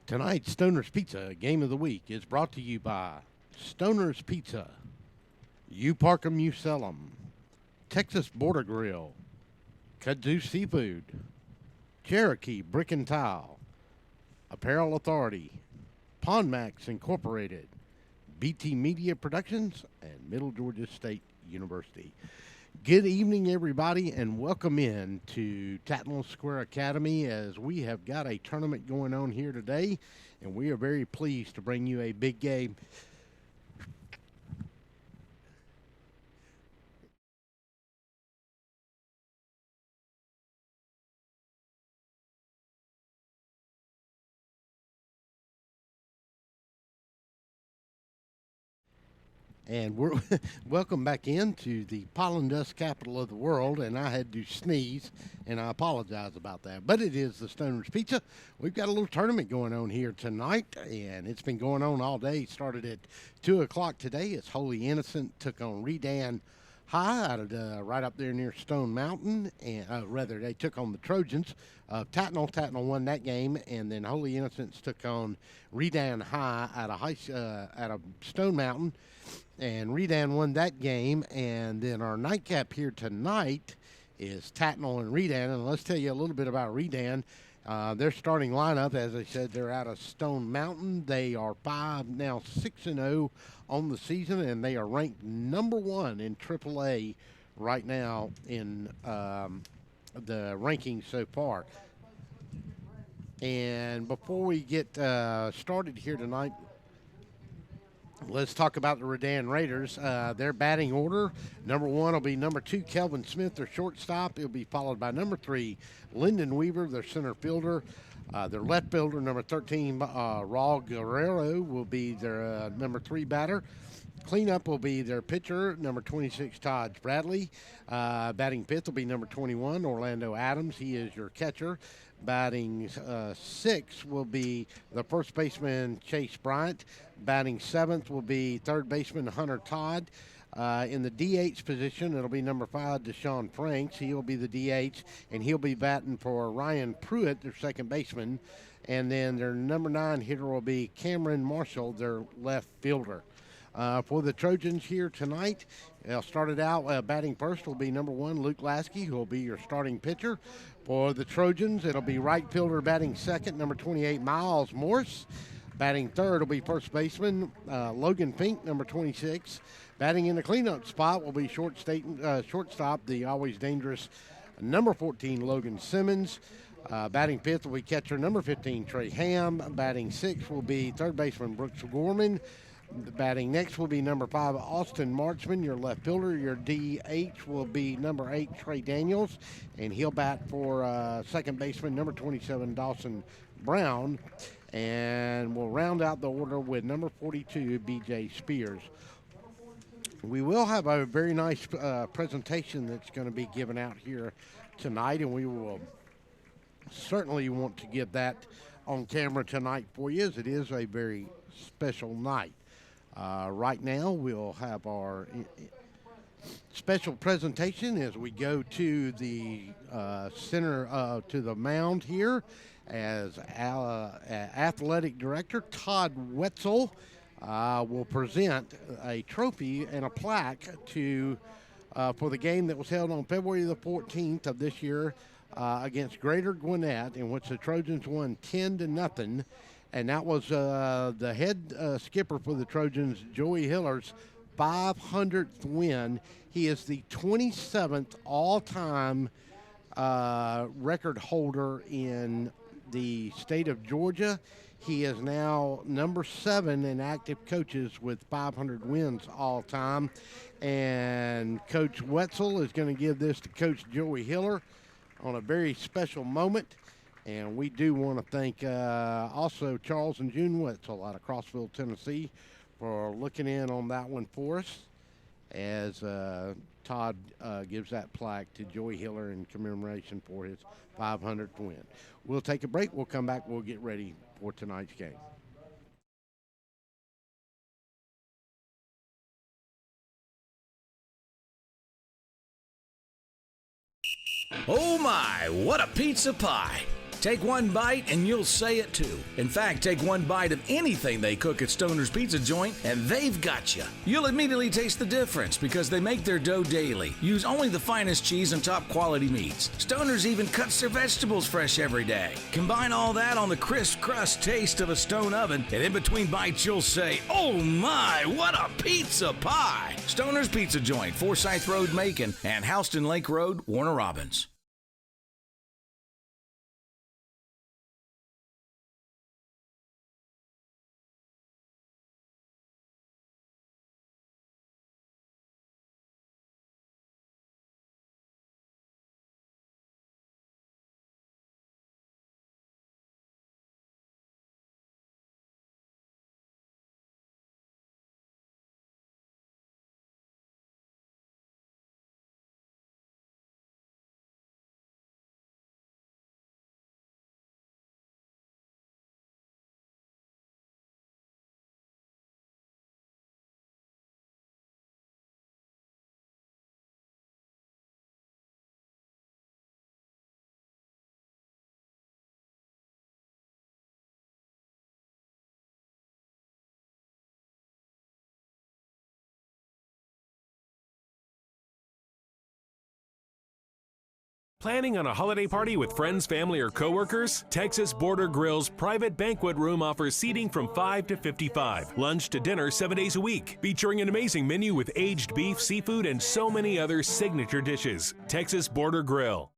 Tonight's Stoner's Pizza Game of the Week is brought to you by Stoner's Pizza, You Park 'em, You Sell 'em, Texas Border Grill, Kudzu Seafood, Cherokee Brick and Tile, Apparel Authority, Pond Max Incorporated, BT Media Productions, and Middle Georgia State University. Good evening, everybody, and welcome in to Tattnall Square Academy as we have got a tournament going on here today, and we are very pleased to bring you a big game. And we're welcome back into the pollen dust capital of the world. And I had to sneeze, and I apologize about that. But it is the Stoner's Pizza. We've got a little tournament going on here tonight, and it's been going on all day. It started at 2 o'clock today. It's Holy Innocent took on Redan High out of right up there near Stone Mountain, and rather they took on the Trojans. Tattnall won that game, and then Holy Innocents took on Redan High out of Stone Mountain. And Redan won that game. And then our nightcap here tonight is Tattnall and Redan. And let's tell you a little bit about Redan. Their starting lineup, as I said, they're out of Stone Mountain. They are 6-0 on the season, and they are ranked number 1 in AAA right now in the rankings so far. And before we get started here tonight, let's talk about the Redan Raiders. Their batting order, number 1 will be number 2, Kelvin Smith, their shortstop. It'll be followed by number 3, Lyndon Weaver, their center fielder. Their left fielder, number 13, Raul Guerrero, will be their number 3 batter. Cleanup will be their pitcher, number 26, Todd Bradley. Batting 5th will be number 21, Orlando Adams. He is your catcher. Batting 6th will be the first baseman, Chase Bryant. Batting 7th will be third baseman, Hunter Todd. In the DH position, it'll be number 5, Deshaun Franks. He'll be the DH, and he'll be batting for Ryan Pruitt, their second baseman. And then their number 9 hitter will be Cameron Marshall, their left fielder. For the Trojans here tonight, started out batting first will be number 1, Luke Lasky, who will be your starting pitcher. For the Trojans, it'll be right fielder batting second, number 28, Miles Morse. Batting third will be first baseman Logan Fink, number 26. Batting in the cleanup spot will be shortstop, the always dangerous number 14, Logan Simmons. Batting 5th will be catcher number 15, Trey Ham. Batting 6th will be third baseman Brooks Gorman. Batting next will be number 5, Austin Marchman, your left fielder. Your DH will be number 8, Trey Daniels, and he'll bat for second baseman number 27, Dawson Brown. And we'll round out the order with number 42, B.J. Spears. We will have a very nice presentation that's going to be given out here tonight, and we will certainly want to get that on camera tonight for you, as it is a very special night. Right now, we'll have our special presentation as we go to the center, to the mound here, as athletic director Todd Wetzel will present a trophy and a plaque for the game that was held on February the 14th of this year against Greater Gwinnett, in which the Trojans won 10-0. And that was the head skipper for the Trojans, Joey Hiller's 500th win. He is the 27th all-time record holder in the state of Georgia. He is now number 7 in active coaches with 500 wins all-time. And Coach Wetzel is going to give this to Coach Joey Hiller on a very special moment. And we do want to thank also Charles and June Wetzel out of Crossville, Tennessee, for looking in on that one for us, as Todd gives that plaque to Joey Hiller in commemoration for his 500th win. We'll take a break. We'll come back. We'll get ready for tonight's game. Oh my, what a pizza pie! Take one bite and you'll say it too. In fact, take one bite of anything they cook at Stoner's Pizza Joint and they've got you. You'll immediately taste the difference because they make their dough daily, use only the finest cheese and top quality meats. Stoner's even cuts their vegetables fresh every day. Combine all that on the crisp crust taste of a stone oven, and in between bites you'll say, "Oh my, what a pizza pie!" Stoner's Pizza Joint, Forsyth Road, Macon, and Houston Lake Road, Warner Robins. Planning on a holiday party with friends, family, or coworkers? Texas Border Grill's private banquet room offers seating from 5 to 55. Lunch to dinner 7 days a week. Featuring an amazing menu with aged beef, seafood, and so many other signature dishes. Texas Border Grill.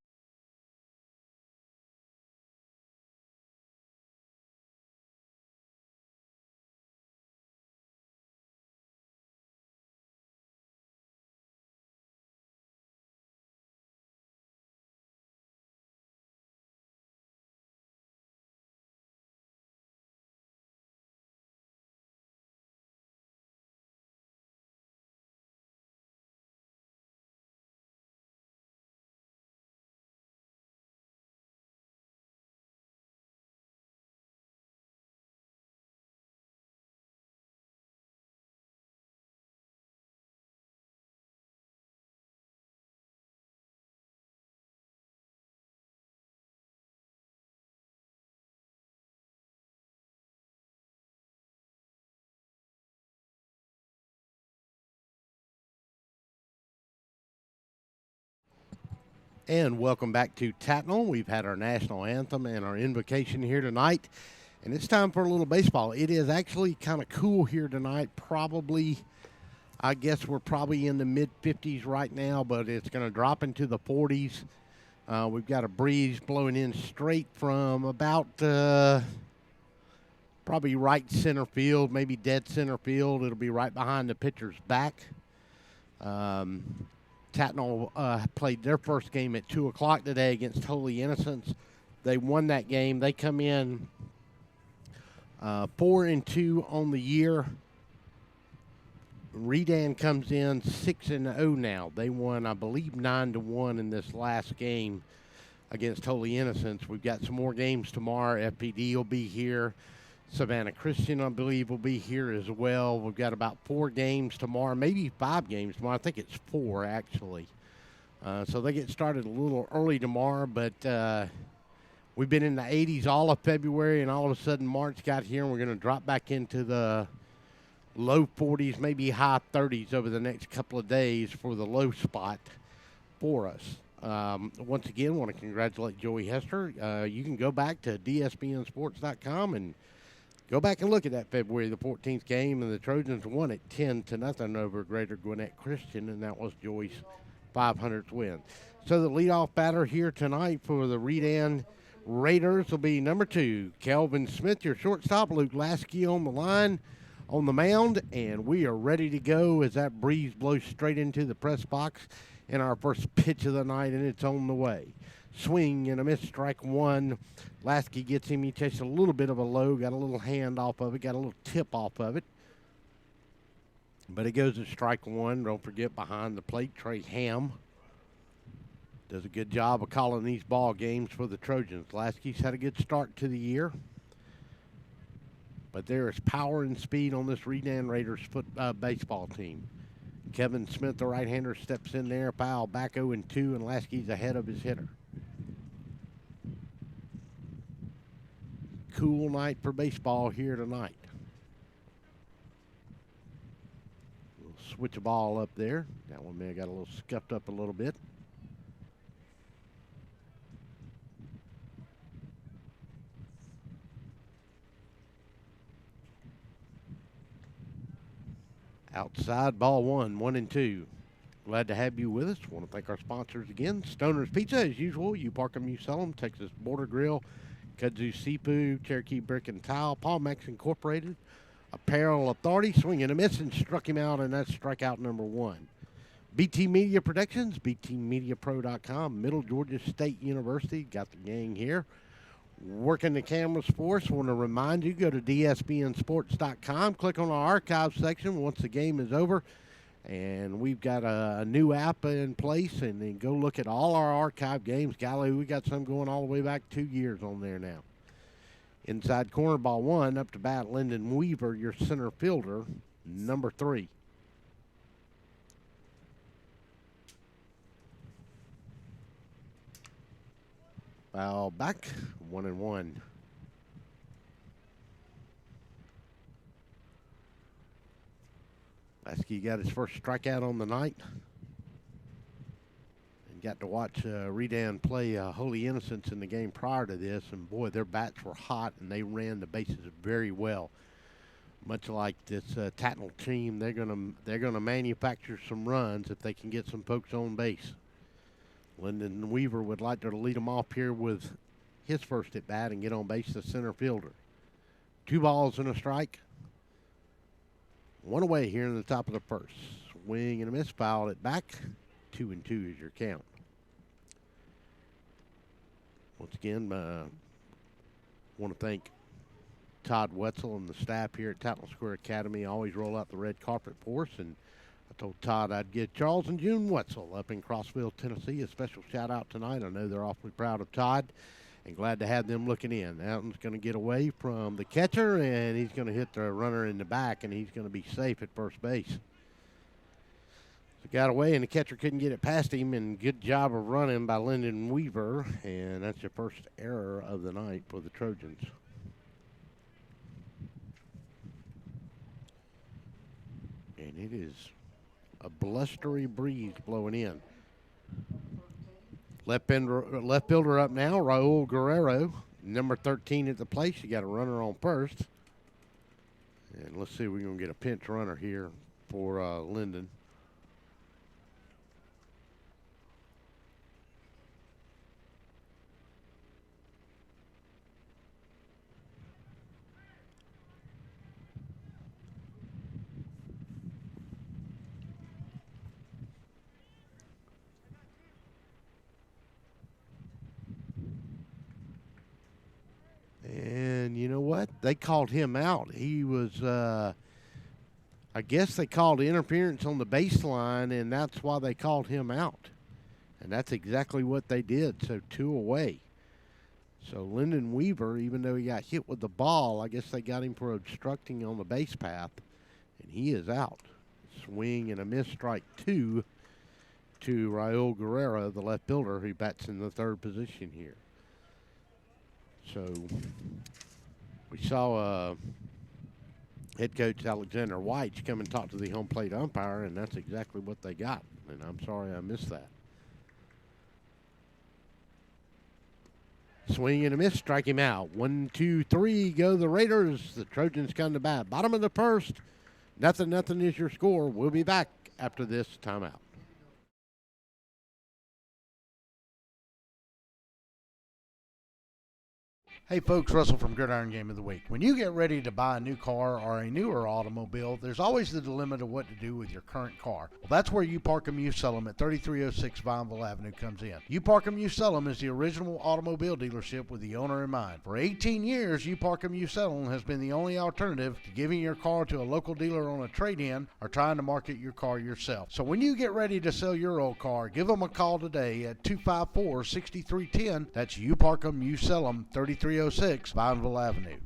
And welcome back to Tattnall. We've had our national anthem and our invocation here tonight, and it's time for a little baseball. It is actually kind of cool here tonight. Probably, I guess we're probably in the mid-50s right now, but it's going to drop into the 40s. We've got a breeze blowing in straight from about probably right center field, maybe dead center field. It'll be right behind the pitcher's back. Tattnall played their first game at 2 o'clock today against Holy Innocents. They won that game. They come in 4-2 on the year. Redan comes in 6-0 now. They won, I believe, 9-1 in this last game against Holy Innocents. We've got some more games tomorrow. FPD will be here. Savannah Christian, I believe, will be here as well. We've got about 4 games tomorrow, maybe 5 games tomorrow. I think it's 4, actually. So they get started a little early tomorrow, but we've been in the 80s all of February, and all of a sudden March got here, and we're going to drop back into the low 40s, maybe high 30s over the next couple of days for the low spot for us. Once again, want to congratulate Joey Hester. You can go back to DSBNsports.com and go back and look at that February the 14th game, and the Trojans won it 10-0 over Greater Gwinnett Christian, and that was Joey's 500th win. So the leadoff batter here tonight for the Redan Raiders will be number 2, Kelvin Smith, your shortstop. Luke Lasky on the line, on the mound, and we are ready to go as that breeze blows straight into the press box in our first pitch of the night, and it's on the way. Swing and a miss, strike 1. Lasky gets him. He takes a little bit of a low, got a little hand off of it, got a little tip off of it. But it goes to strike 1. Don't forget, behind the plate, Trey Ham does a good job of calling these ball games for the Trojans. Lasky's had a good start to the year, but there is power and speed on this Redan Raiders baseball team. Kevin Smith, the right-hander, steps in there, foul, back 0-2, and Lasky's ahead of his hitter. cool night for baseball here tonight. We'll switch a ball up there. That one may have got a little scuffed up a little bit. Outside ball one, 1-2. Glad to have you with us. Want to thank our sponsors again. Stoner's Pizza, as usual. You park them, you sell them. Texas Border Grill, Kudzu Seafood, Cherokee Brick and Tile, Paul Max Incorporated, Apparel Authority, swing and a miss and struck him out, and that's strikeout number one. BT Media Productions, btmediapro.com, Middle Georgia State University. Got the gang here. Working the cameras for us. Want to remind you, go to dsbnsports.com, click on our archive section once the game is over. And we've got a new app in place, and then go look at all our archive games. Golly, we got some going all the way back 2 years on there now. Inside corner, ball one, up to bat, Lyndon Weaver, your center fielder, number 3. Foul back, 1-1. Lasky got his first strikeout on the night. And got to watch Redan play Holy Innocents in the game prior to this. And, boy, their bats were hot, and they ran the bases very well. Much like this Tattnall team, they're gonna manufacture some runs if they can get some folks on base. Lyndon Weaver would like to lead them off here with his first at bat and get on base, the center fielder. 2 balls and a strike. 1 away here in the top of the first. Swing and a miss, fouled it back. 2-2 is your count. Once again, want to thank Todd Wetzel and the staff here at Tattnall Square Academy. Always roll out the red carpet for us, and I told Todd I'd get Charles and June Wetzel up in Crossville, Tennessee. A special shout out tonight. I know they're awfully proud of Todd and glad to have them looking in. Alton's going to get away from the catcher, and he's going to hit the runner in the back, and he's going to be safe at first base. So got away, and the catcher couldn't get it past him, and good job of running by Lyndon Weaver, and that's your first error of the night for the Trojans. And it is a blustery breeze blowing in. Left fielder up now, Raul Guerrero, number 13 at the plate. You got a runner on first. And let's see if we're going to get a pinch runner here for Lyndon. And you know what? They called him out. He was, I guess they called interference on the baseline, and that's why they called him out. And that's exactly what they did. So 2 away. So Lyndon Weaver, even though he got hit with the ball, I guess they got him for obstructing on the base path, and he is out. Swing and a miss, strike 2 to Raul Guerrero, the left fielder, who bats in the 3rd position here. So we saw head coach Alexander White come and talk to the home plate umpire, and that's exactly what they got. And I'm sorry I missed that. Swing and a miss, strike him out. 1, 2, 3, go the Raiders. The Trojans come to bat. Bottom of the first. Nothing is your score. We'll be back after this timeout. Hey folks, Russell from Gridiron Game of the Week. When you get ready to buy a new car or a newer automobile, there's always the dilemma of what to do with your current car. Well, that's where You Park 'Em, You Sell 'Em at 3306 Vineville Avenue comes in. You Park 'Em, You Sell 'Em is the original automobile dealership with the owner in mind. For 18 years, You Park 'Em, You Sell 'Em has been the only alternative to giving your car to a local dealer on a trade-in or trying to market your car yourself. So when you get ready to sell your old car, give them a call today at 254-6310. That's You Park 'Em, You Sell 'Em, 3306 Vineville Avenue.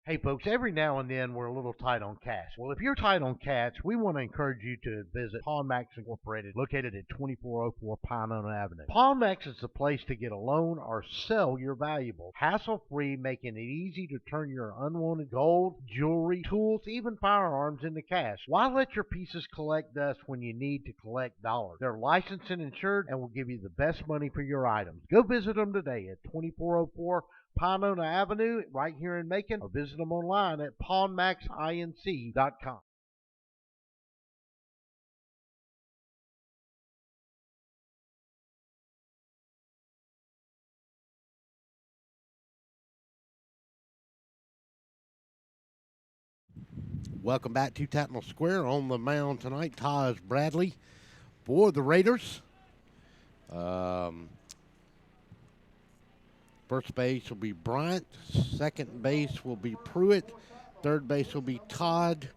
Hey folks, every now and then we're a little tight on cash. Well, if you're tight on cash, we want to encourage you to visit Pawn Max Incorporated, located at 2404 Pinona Avenue. Pawn Max is the place to get a loan or sell your valuables, hassle-free, making it easy to turn your unwanted gold, jewelry, tools, even firearms into cash. Why let your pieces collect dust when you need to collect dollars? They're licensed and insured and will give you the best money for your items. Go visit them today at 2404 Pinona Avenue right here in Macon, or visit them online at pawnmaxinc.com. Welcome back to Tattnall Square. On the mound tonight, Taj Bradley for the Raiders. First base will be Bryant. Second base will be Pruitt. Third base will be Todd.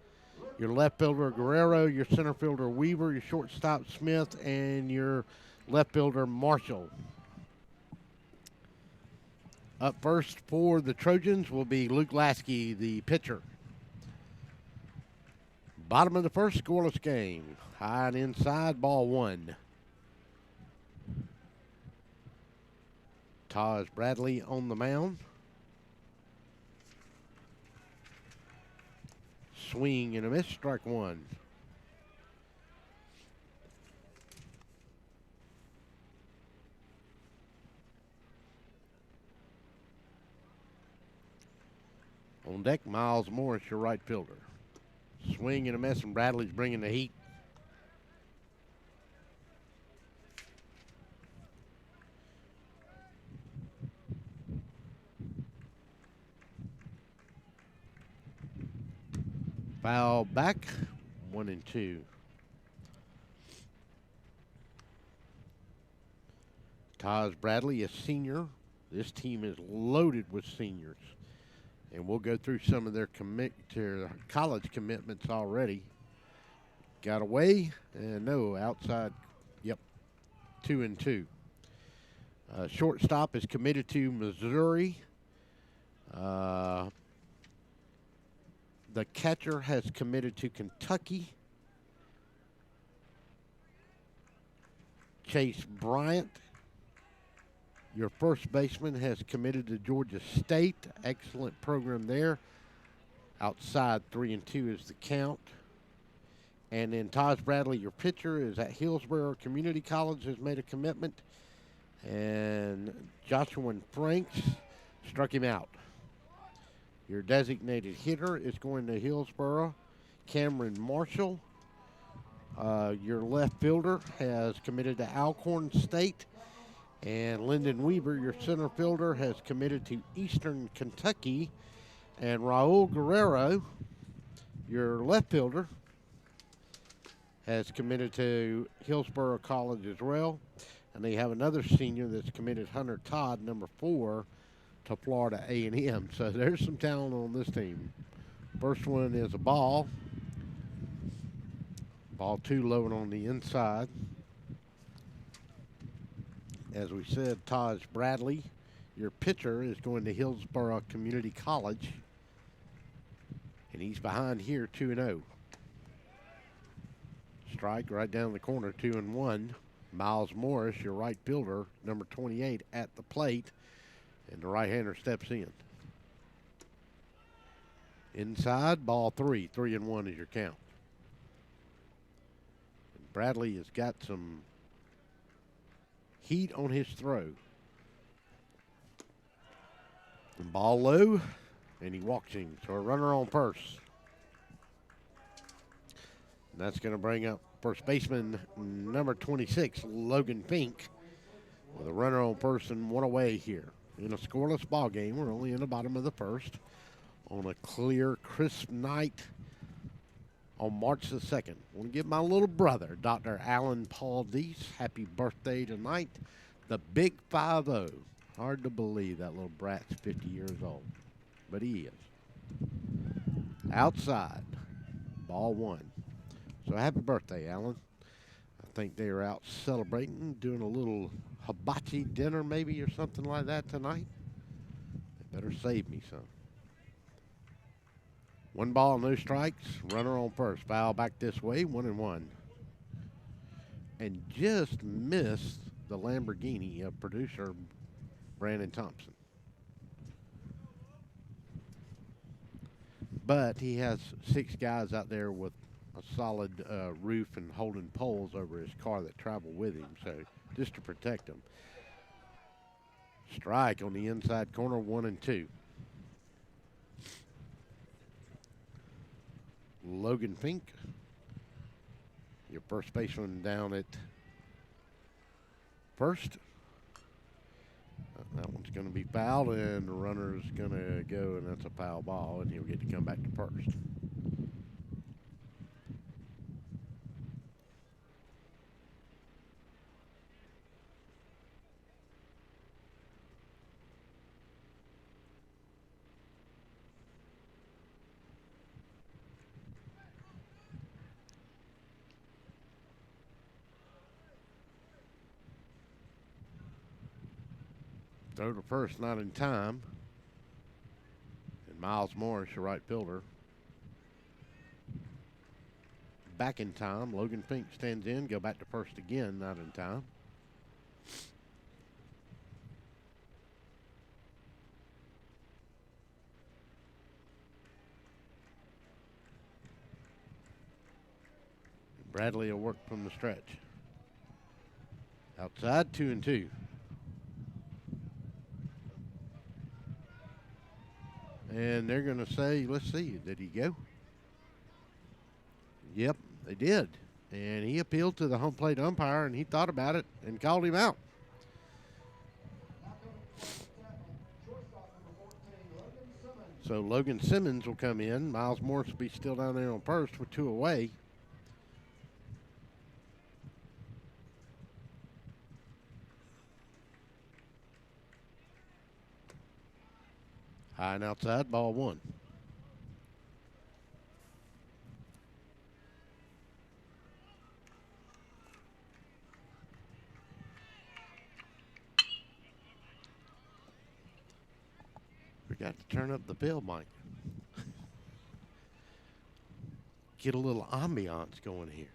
Your left fielder, Guerrero. Your center fielder, Weaver. Your shortstop, Smith. And your left fielder, Marshall. Up first for the Trojans will be Luke Lasky, the pitcher. Bottom of the first, scoreless game. High and inside, ball one. Taj Bradley on the mound. Swing and a miss, strike one. On deck, Miles Morris, your right fielder. Swing and a miss, and Bradley's bringing the heat. Foul back, 1-2. Taj Bradley, a senior. This team is loaded with seniors. And we'll go through some of their college commitments already. Got away, and no, outside, yep, 2-2. Shortstop is committed to Missouri. The catcher has committed to Kentucky. Chase Bryant, your first baseman, has committed to Georgia State. Excellent program there. Outside, 3-2 is the count. And then Taj Bradley, your pitcher, is at Hillsborough Community College, has made a commitment. And Joshua Franks struck him out. Your designated hitter is going to Hillsborough, Cameron Marshall. Your left fielder has committed to Alcorn State. And Lyndon Weaver, your center fielder, has committed to Eastern Kentucky. And Raul Guerrero, your left fielder, has committed to Hillsborough College as well. And they have another senior that's committed, Hunter Todd, number 4, to Florida A&M. So there's some talent on this team. First one is a ball. Ball 2 low on the inside. As we said, Taj Bradley, your pitcher, is going to Hillsborough Community College. And he's behind here, 2-0. Strike right down the corner, 2-1. Miles Morris, your right fielder, number 28, at the plate. And the right-hander steps in. Inside, ball 3. 3-1 is your count. And Bradley has got some heat on his throw. And ball low, and he walks him. So a runner on first. And that's going to bring up first baseman number 26, Logan Fink, with a runner on first and one away here. In a scoreless ball game, we're only in the bottom of the first on a clear, crisp night on March the 2nd. I want to give my little brother, Dr. Alan Paul Deese, happy birthday tonight. The big 5-0. Hard to believe that little brat's 50 years old, but he is. Outside, ball 1. So happy birthday, Alan. I think they are out celebrating, doing a little hibachi dinner maybe or something like that tonight. They better save me some. 1 ball, no strikes. Runner on first. Foul back this way, 1-1. And just missed the Lamborghini of producer Brandon Thompson. But he has 6 guys out there with a solid roof and holding poles over his car that travel with him, so just to protect him. Strike on the inside corner, 1-2. Logan Fink, your first baseman down at first. That one's going to be fouled, and the runner's going to go, and that's a foul ball, and he'll get to come back to first. Throw to first, not in time. And Miles Morris, your right fielder. Back in time. Logan Fink stands in, go back to first again, not in time. Bradley will work from the stretch. Outside, 2-2. And they're going to say, let's see, did he go? Yep, they did. And he appealed to the home plate umpire, and he thought about it and called him out. So Logan Simmons will come in. Miles Morris will be still down there on first with 2 away. High and outside, ball 1. We got to turn up the field, Mike. Get a little ambiance going here.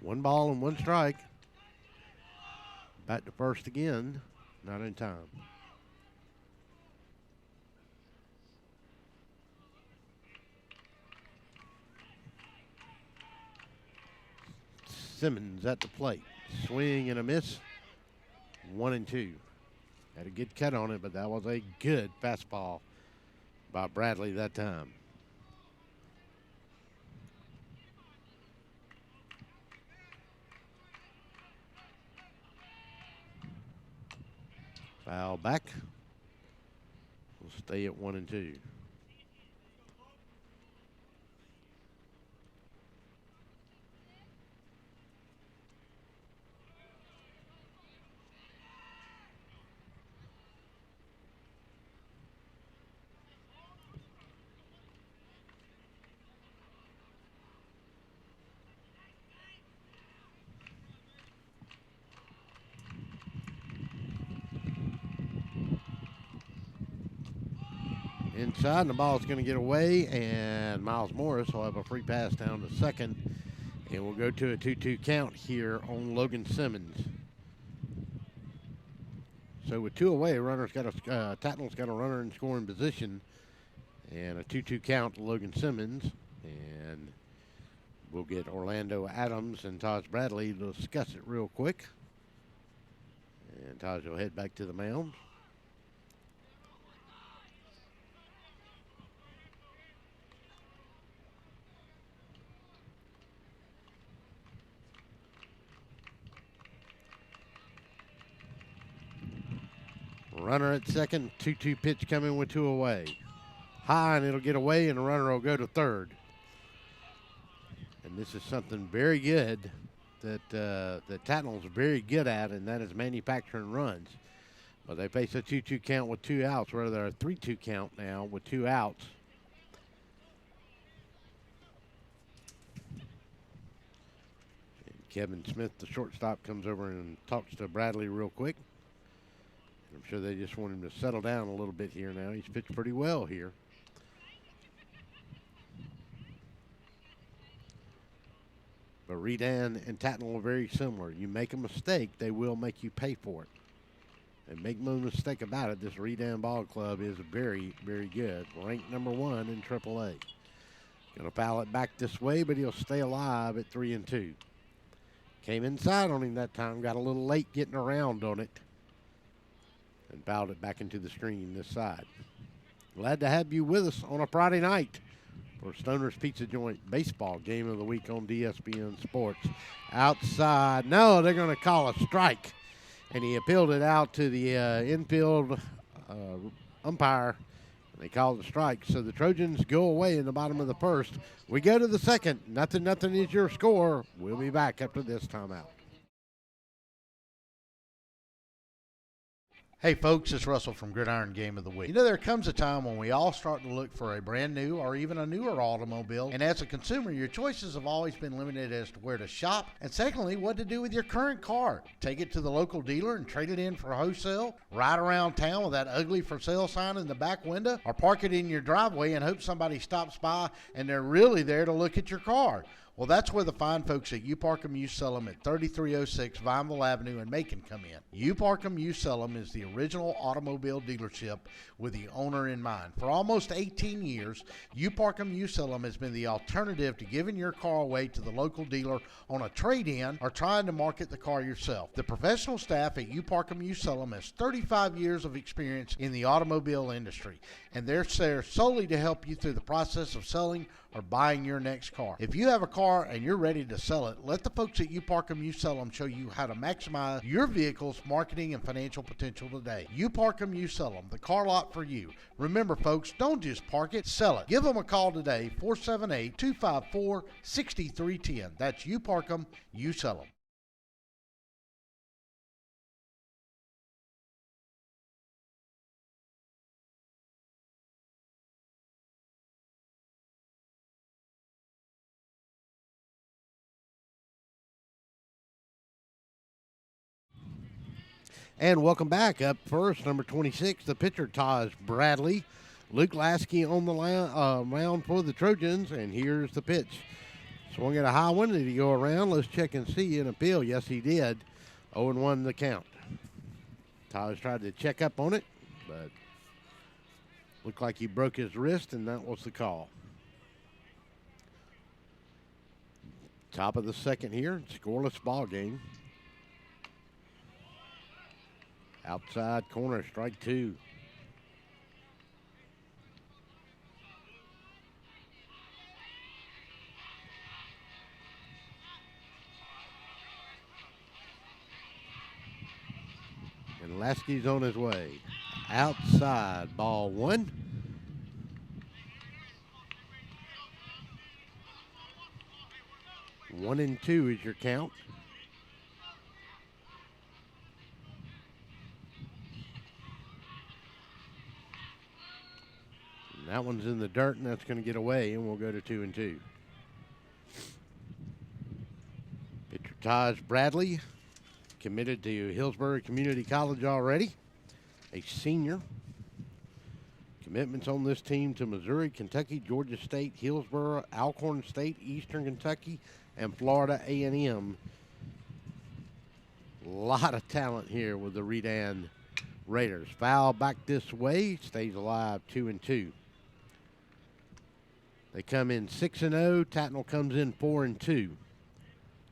One ball and 1 strike. Back to first again. Not in time. Simmons at the plate. Swing and a miss. 1-2. Had a good cut on it, but that was a good fastball by Bradley that time. Foul back. We'll stay at 1-2. Inside, and the ball's going to get away, and Miles Morris will have a free pass down to second, and we'll go to a 2-2 count here on Logan Simmons. So with 2 away, Tattnall's got a runner in scoring position, and a 2-2 count to Logan Simmons, and we'll get Orlando Adams and Taj Bradley to discuss it real quick. And Taj will head back to the mound. Runner at second, 2-2 pitch coming with 2 away. High, and it'll get away, and the runner will go to third. And this is something very good that Tattnall's very good at, and that is manufacturing runs. But they face a 2-2 count with 2 outs, rather than a 3-2 count now with 2 outs. And Kevin Smith, the shortstop, comes over and talks to Bradley real quick. I'm sure they just want him to settle down a little bit here now. He's pitched pretty well here. But Redan and Tattnall are very similar. You make a mistake, they will make you pay for it. And make no mistake about it, this Redan ball club is very, very good. Ranked number 1 in AAA. Gonna foul it back this way, but he'll stay alive at 3-2. Came inside on him that time, got a little late getting around on it, and fouled it back into the screen this side. Glad to have you with us on a Friday night for Stoner's Pizza Joint Baseball Game of the Week on DSBN Sports. Outside, no, they're going to call a strike. And he appealed it out to the infield umpire. And they called a strike. So the Trojans go away in the bottom of the first. We go to the second. Nothing is your score. We'll be back after this timeout. Hey folks, it's Russell from Gridiron Game of the Week. You know, there comes a time when we all start to look for a brand new or even a newer automobile, and as a consumer, your choices have always been limited as to where to shop, and secondly, what to do with your current car. Take it to the local dealer and trade it in for wholesale, ride around town with that ugly for sale sign in the back window, or park it in your driveway and hope somebody stops by and they're really there to look at your car. Well, that's where the fine folks at U-Park Used Sell 'em at 3306 Vineville Avenue in Macon come in. U-Park Used Sell 'em is the original automobile dealership with the owner in mind. For almost 18 years, U-Park Used Sell 'em has been the alternative to giving your car away to the local dealer on a trade-in or trying to market the car yourself. The professional staff at U-Park Used Sell 'em has 35 years of experience in the automobile industry, and they're there solely to help you through the process of selling or buying your next car. If you have a car and you're ready to sell it, let the folks at U-Park Used Sell 'em show you how to maximize your vehicle's marketing and financial potential today. U-Park Used Sell 'em, the car lot for you. Remember folks, don't just park it, sell it. Give them a call today, 478-254-6310. That's U-Park Used Sell 'em. And welcome back. Up first, number 26, the pitcher, Taj Bradley. Luke Lasky on the mound for the Trojans, and here's the pitch. Swung at a high one. Did he go around? Let's check and see. An appeal. Yes, he did. 0-1 the count. Taj tried to check up on it, but looked like he broke his wrist, and that was the call. Top of the second here. Scoreless ball game. Outside corner, strike 2. And Lasky's on his way. Outside, ball 1. One and 2 is your count. That one's in the dirt, and that's going to get away, and we'll go to 2-2. Pitcher Taj Bradley, committed to Hillsborough Community College already, a senior. Commitments on this team to Missouri, Kentucky, Georgia State, Hillsborough, Alcorn State, Eastern Kentucky, and Florida A&M. A lot of talent here with the Redan Raiders. Foul back this way, stays alive, 2-2. They come in 6-0. Tattnall comes in 4-2.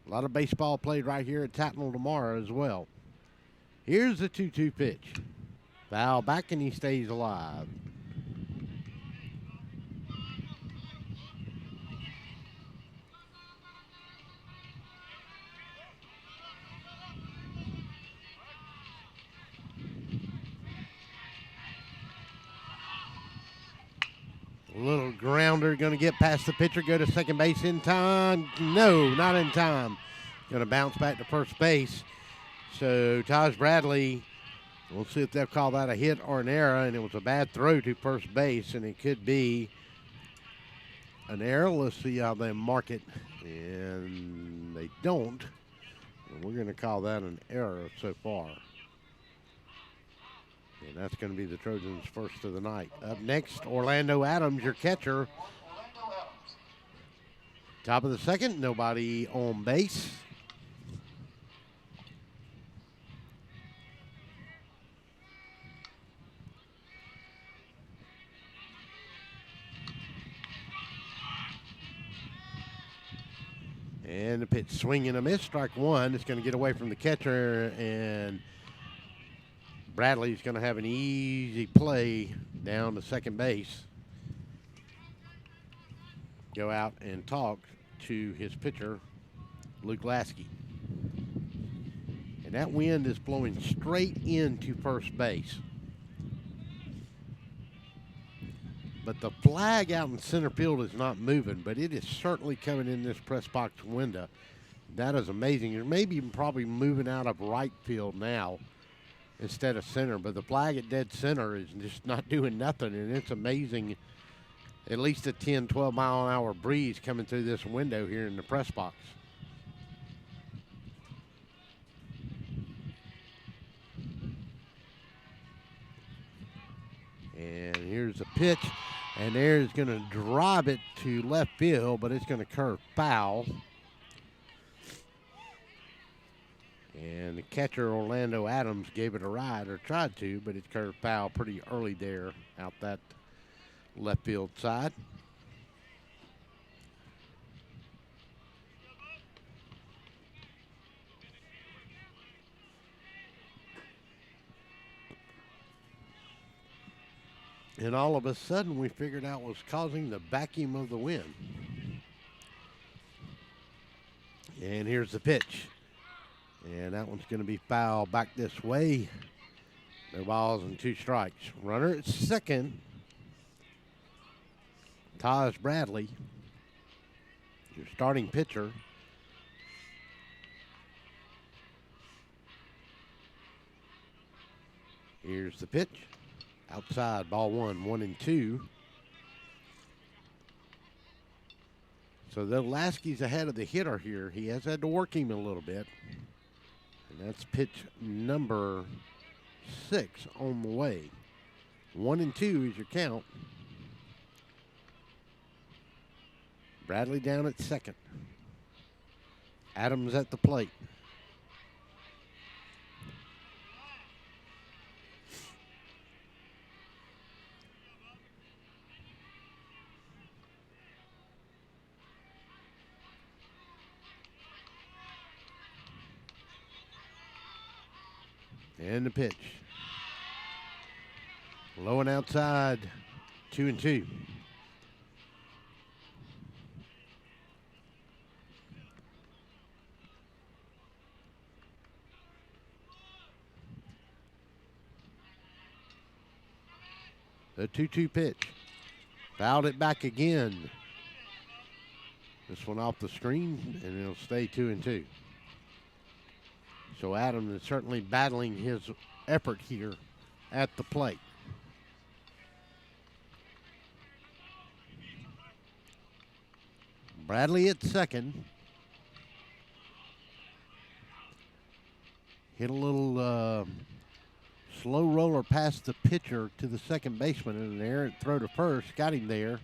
A lot of baseball played right here at Tattnall tomorrow as well. Here's the 2-2 pitch. Foul back, and he stays alive. A little grounder, going to get past the pitcher, go to second base in time. No, not in time. Going to bounce back to first base. So Taj Bradley, we'll see if they'll call that a hit or an error, and it was a bad throw to first base, and it could be an error. Let's see how they mark it, and they don't. And we're going to call that an error so far. And that's going to be the Trojans' first of the night. Up next, Orlando Adams, your catcher. Top of the second, nobody on base. And the pitch, swing and a miss, strike one. It's going to get away from the catcher, and Bradley's going to have an easy play down to second base. Go out and talk to his pitcher, Luke Lasky. And that wind is blowing straight into first base. But the flag out in center field is not moving, but it is certainly coming in this press box window. That is amazing. It may be probably moving out of right field now instead of center, but the flag at dead center is just not doing nothing, and it's amazing. At least a 10, 12 mile an hour breeze coming through this window here in the press box. And here's a pitch, and there's going to drive it to left field, but it's going to curve foul. And the catcher, Orlando Adams, gave it a ride, or tried to, but it curved foul pretty early there out that left field side. And all of a sudden, we figured out what was causing the vacuum of the wind. And here's the pitch. And that one's going to be foul back this way. No balls and 2 strikes. Runner at second. Taj Bradley, your starting pitcher. Here's the pitch. Outside, ball 1-1-2. So the Lasky's ahead of the hitter here. He has had to work him a little bit. And that's pitch number 6 on the way. 1-2 is your count. Bradley down at second. Adams at the plate. And the pitch. Low and outside, 2-2. The 2-2 pitch. Fouled it back again. This one off the screen, and it'll stay 2-2. So Adams is certainly battling his effort here at the plate. Bradley at second. Hit a little slow roller past the pitcher to the second baseman in an errant throw to first. Got him there.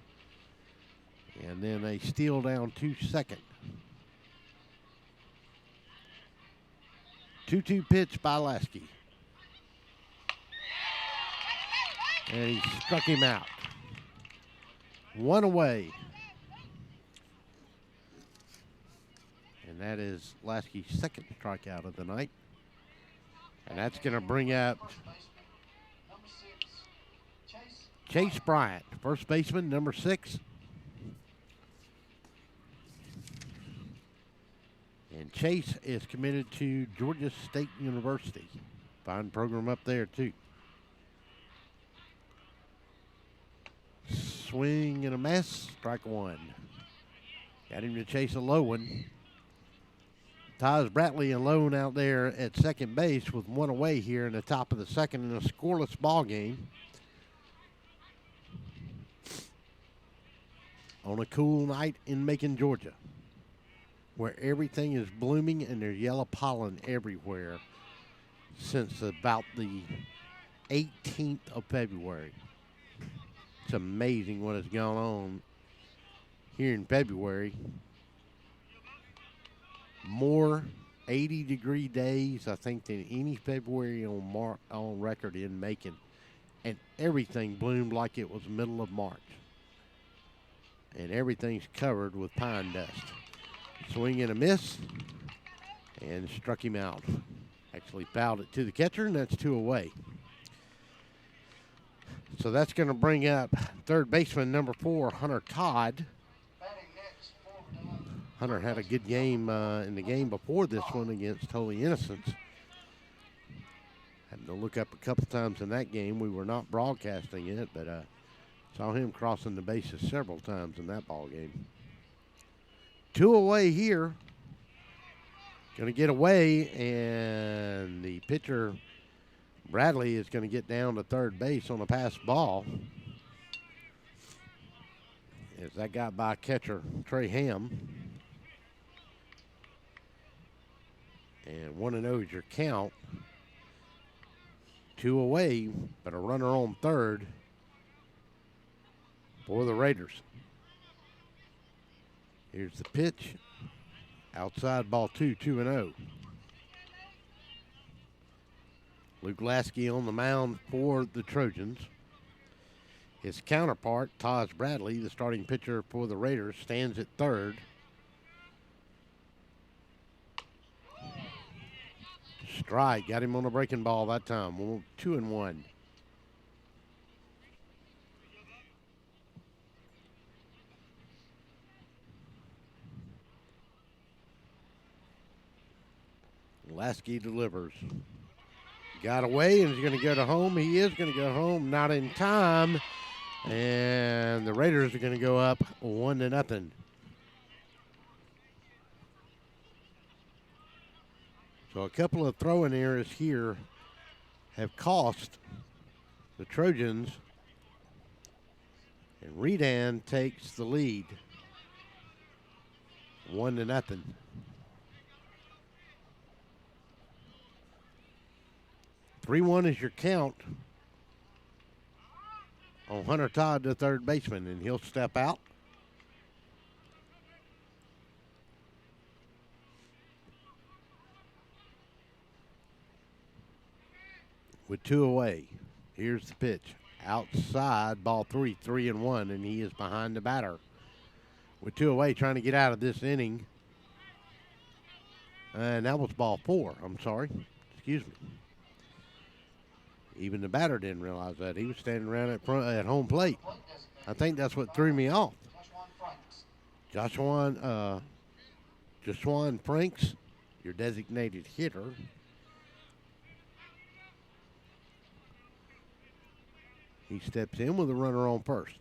And then a steal down to second. 2-2 pitch by Lasky. And he struck him out. One away. And that is Lasky's second strikeout of the night. And that's going to bring up Chase Bryant, first baseman, number 6. And Chase is committed to Georgia State University. Fine program up there, too. Swing and a miss, strike one. Got him to chase a low one. Taj Bradley alone out there at second base with one away here in the top of the second in a scoreless ball game. On a cool night in Macon, Georgia. where everything is blooming and there's yellow pollen everywhere since about the 18th of February. It's amazing what has gone on here in February. More 80-degree days, I think, than any February on record in Macon. And everything bloomed like it was the middle of March. And everything's covered with pine dust. Swing and a miss, and struck him out. Actually fouled it to the catcher, and that's 2 away. So that's going to bring up third baseman number 4, Hunter Todd. Hunter had a good game in the game before this one against Holy Innocents. Had to look up a couple times in that game. We were not broadcasting it, but saw him crossing the bases several times in that ball game. 2 away here. Going to get away, and the pitcher, Bradley, is going to get down to third base on a pass ball. As that got by catcher Trey Ham. And 1-0 is your count. 2 away, but a runner on third for the Raiders. Here's the pitch. Outside ball 2, 2-0. Luke Lasky on the mound for the Trojans. His counterpart, Taj Bradley, the starting pitcher for the Raiders, stands at third. Strike, got him on a breaking ball that time. 2-1. Lasky delivers. Got away and is going to go to home. He is going to go home, not in time. And the Raiders are going to go up 1-0. So a couple of throwing errors here have cost the Trojans. And Redan takes the lead 1-0. 3-1 is your count on Hunter Todd, the third baseman, and he'll step out. With 2 away. Here's the pitch. Outside, ball 3, 3-1, and he is behind the batter. With 2 away, trying to get out of this inning. And that was ball 4. I'm sorry. Excuse me. Even the batter didn't realize that. He was standing around at home plate. I think that's what threw me off. Joshuan Franks, your designated hitter. He steps in with a runner on first.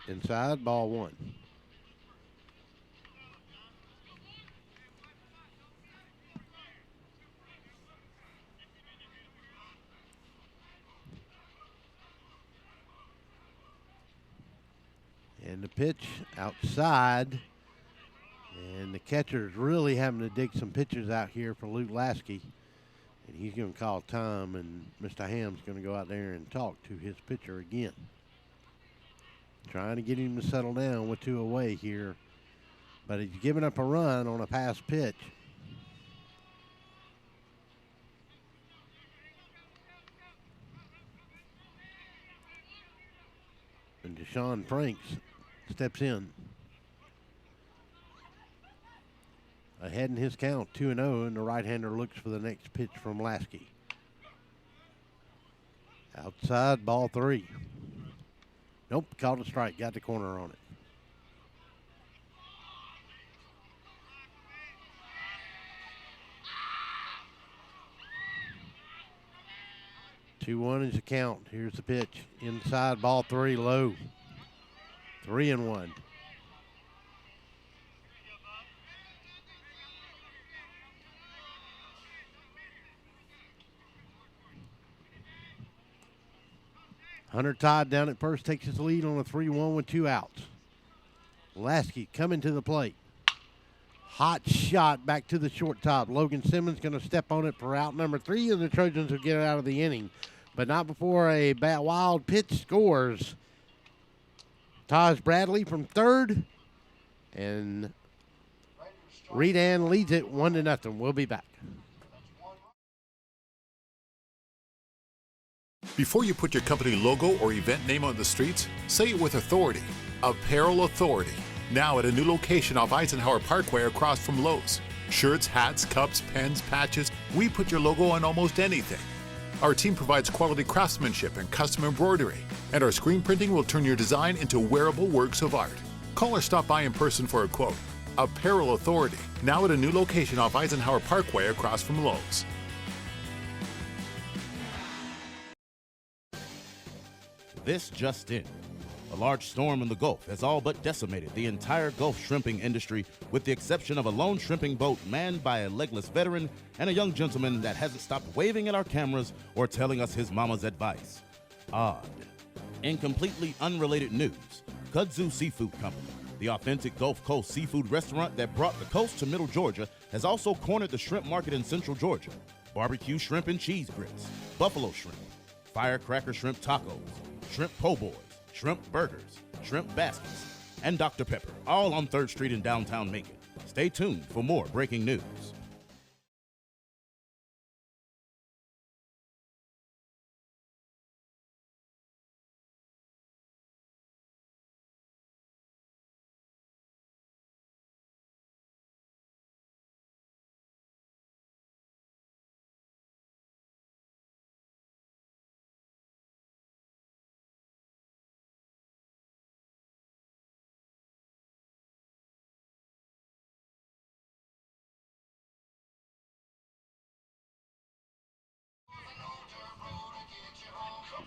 Inside, ball 1. And the pitch outside. And the catcher's really having to dig some pitches out here for Luke Lasky. And he's going to call time, and Mr. Ham's going to go out there and talk to his pitcher again. Trying to get him to settle down with 2 away here. But he's giving up a run on a pass pitch. And Deshaun Franks steps in. Ahead in his count, 2-0, and the right-hander looks for the next pitch from Lasky. Outside, ball 3. Nope, called a strike, got the corner on it. Two 2-1 is the count. Here's the pitch. Inside, ball 3, low. 3-1. Hunter Todd down at first takes his lead on a 3-1 with 2 outs. Lasky coming to the plate. Hot shot back to the short top. Logan Simmons going to step on it for out number 3, and the Trojans will get it out of the inning. But not before a wild pitch scores. Taj Bradley from third, and Redan leads it 1-0. We'll be back. Before you put your company logo or event name on the streets, say it with authority. Apparel Authority. Now at a new location off Eisenhower Parkway across from Lowe's. Shirts, hats, cups, pens, patches, we put your logo on almost anything. Our team provides quality craftsmanship and custom embroidery, and our screen printing will turn your design into wearable works of art. Call or stop by in person for a quote. Apparel Authority. Now at a new location off Eisenhower Parkway across from Lowe's. This just in. A large storm in the Gulf has all but decimated the entire Gulf shrimping industry, with the exception of a lone shrimping boat manned by a legless veteran and a young gentleman that hasn't stopped waving at our cameras or telling us his mama's advice. Odd. In completely unrelated news, Kudzu Seafood Company, the authentic Gulf Coast seafood restaurant that brought the coast to Middle Georgia, has also cornered the shrimp market in Central Georgia. Barbecue shrimp and cheese grits, buffalo shrimp, firecracker shrimp tacos, shrimp po' boys, shrimp burgers, shrimp baskets, and Dr. Pepper, all on 3rd Street in downtown Macon. Stay tuned for more breaking news.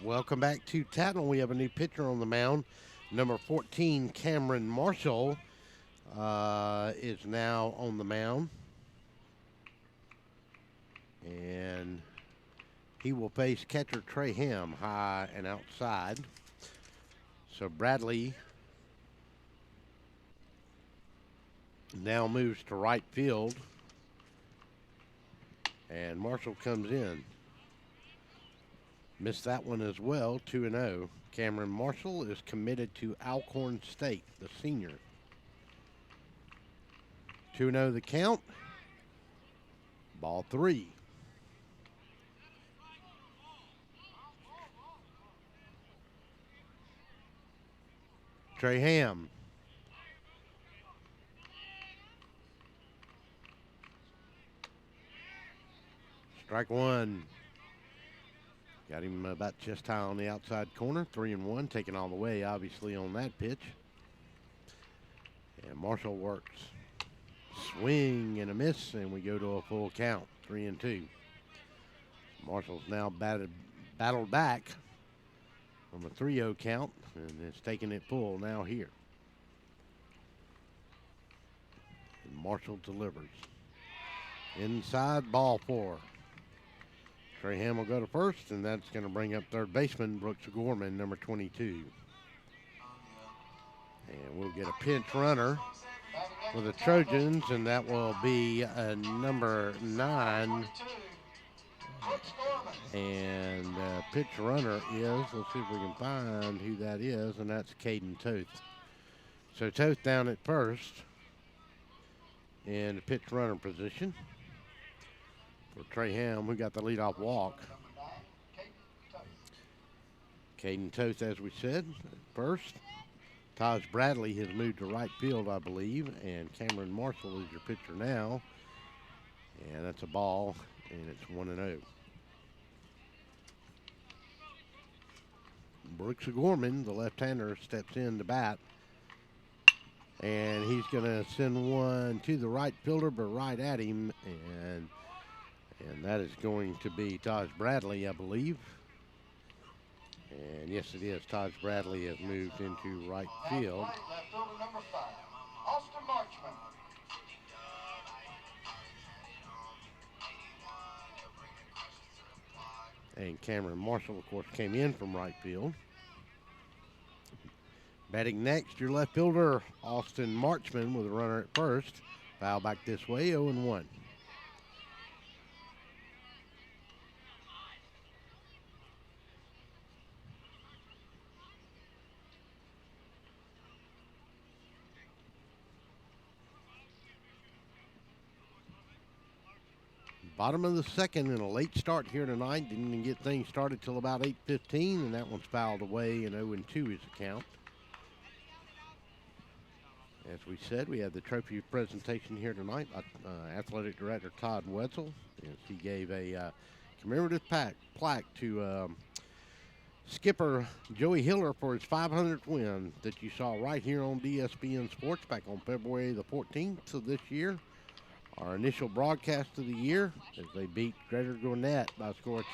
Welcome back to Tattnall. We have a new pitcher on the mound. Number 14, Cameron Marshall, is now on the mound. And he will face catcher Trey Ham high and outside. So Bradley now moves to right field. And Marshall comes in. Missed that one as well, 2-0. Cameron Marshall is committed to Alcorn State, the senior. 2-0 the count. Ball 3. Trey Ham. Strike 1. Got him about chest high on the outside corner. 3-1, taken all the way, obviously, on that pitch. And Marshall works. Swing and a miss, and we go to a full count, 3-2. Marshall's now battled back from a 3-0 count, and is taking it full now here. And Marshall delivers. Inside, ball 4. Trey Ham will go to first, and that's going to bring up third baseman Brooks Gorman, number 22. And we'll get a pinch runner for the Trojans, and that will be number 9. And pitch runner is, let's see if we can find who that is, and that's Caden Toth. So Toth down at first in the pitch runner position. For Trey Ham, who got the leadoff walk. Caden Toth, as we said, at first. Taj Bradley has moved to right field, I believe, and Cameron Marshall is your pitcher now. And that's a ball, and it's 1-0. Brooks Gorman, the left-hander, steps in to bat. And he's going to send one to the right fielder, but right at him, and that is going to be Taj Bradley, I believe. And yes, it is. Taj Bradley has moved into right field. Left fielder number 5, Austin Marchman. And Cameron Marshall, of course, came in from right field. Batting next, your left fielder, Austin Marchman, with a runner at first. Foul back this way, 0-1. Bottom of the second and a late start here tonight. Didn't even get things started till about 8:15, and that one's fouled away, and 0-2 is the count. As we said, we had the trophy presentation here tonight. Athletic Director Todd Wetzel, as he gave a commemorative plaque to skipper Joey Hiller for his 500th win that you saw right here on DSBN Sports back on February the 14th of this year. Our initial broadcast of the year as they beat Greater Gwinnett by a score of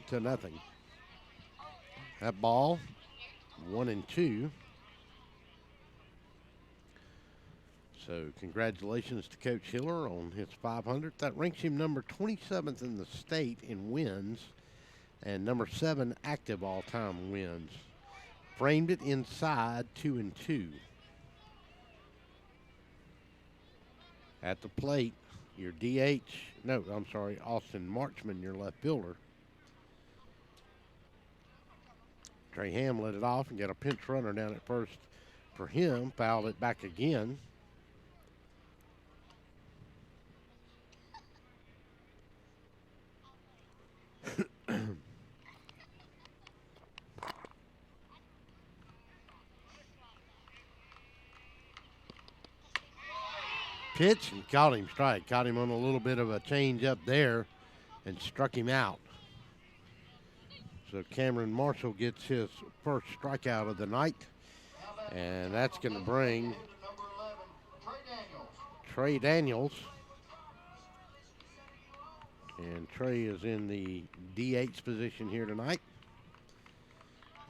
10-0. That ball, 1-2. So congratulations to Coach Hiller on his 500th. That ranks him number 27th in the state in wins and number 7 active all-time wins. Framed it inside 2-2. At the plate, your Austin Marchman, your left fielder. Trey Ham let it off and got a pinch runner down at first for him. Fouled it back again. Pitch and caught him strike. Caught him on a little bit of a change up there and struck him out. So Cameron Marshall gets his first strikeout of the night. And that's going to bring Trey Daniels. And Trey is in the DH position here tonight.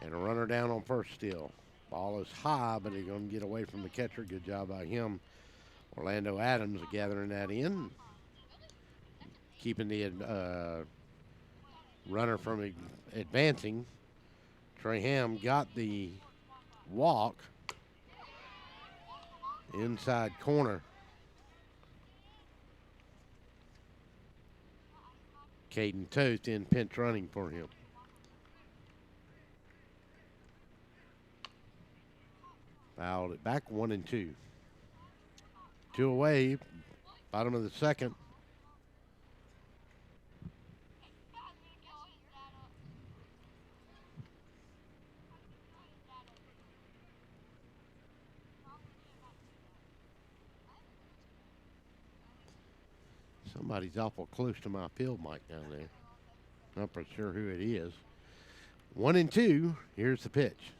And a runner down on first still. Ball is high, but he's going to get away from the catcher. Good job by him. Orlando Adams gathering that in. Keeping the runner from advancing. Trey Ham got the walk. Inside corner. Caden Toth in pinch running for him. Fouled it back, 1-2. 2 away, bottom of the second. Somebody's awful close to my field mic down there. Not for sure who it is. 1-2, here's the pitch.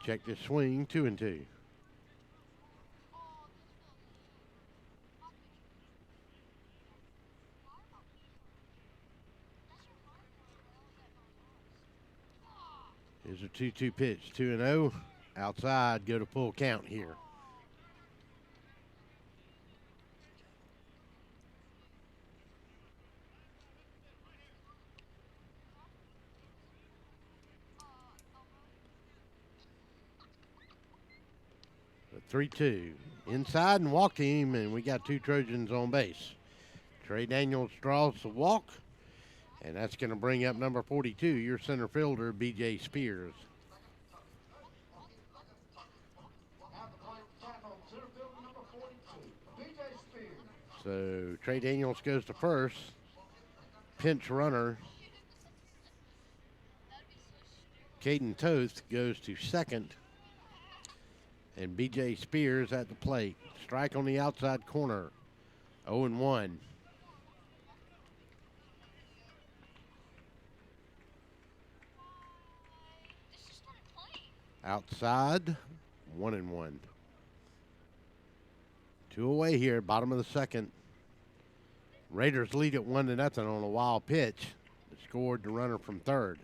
Check the swing, 2-2. Here's a 2-2 pitch, 2-0. Outside, go to full count here. The 3-2. Inside and walked him, and we got 2 Trojans on base. Trey Daniels draws the walk. And that's going to bring up number 42, your center fielder, B.J. Spears. So Trey Daniels goes to first. Pinch runner. Caden Toth goes to second. And B.J. Spears at the plate. Strike on the outside corner. 0-1. Outside, 1-1. 2 away here, bottom of the second. Raiders lead at 1-0 on a wild pitch. It scored the runner from third.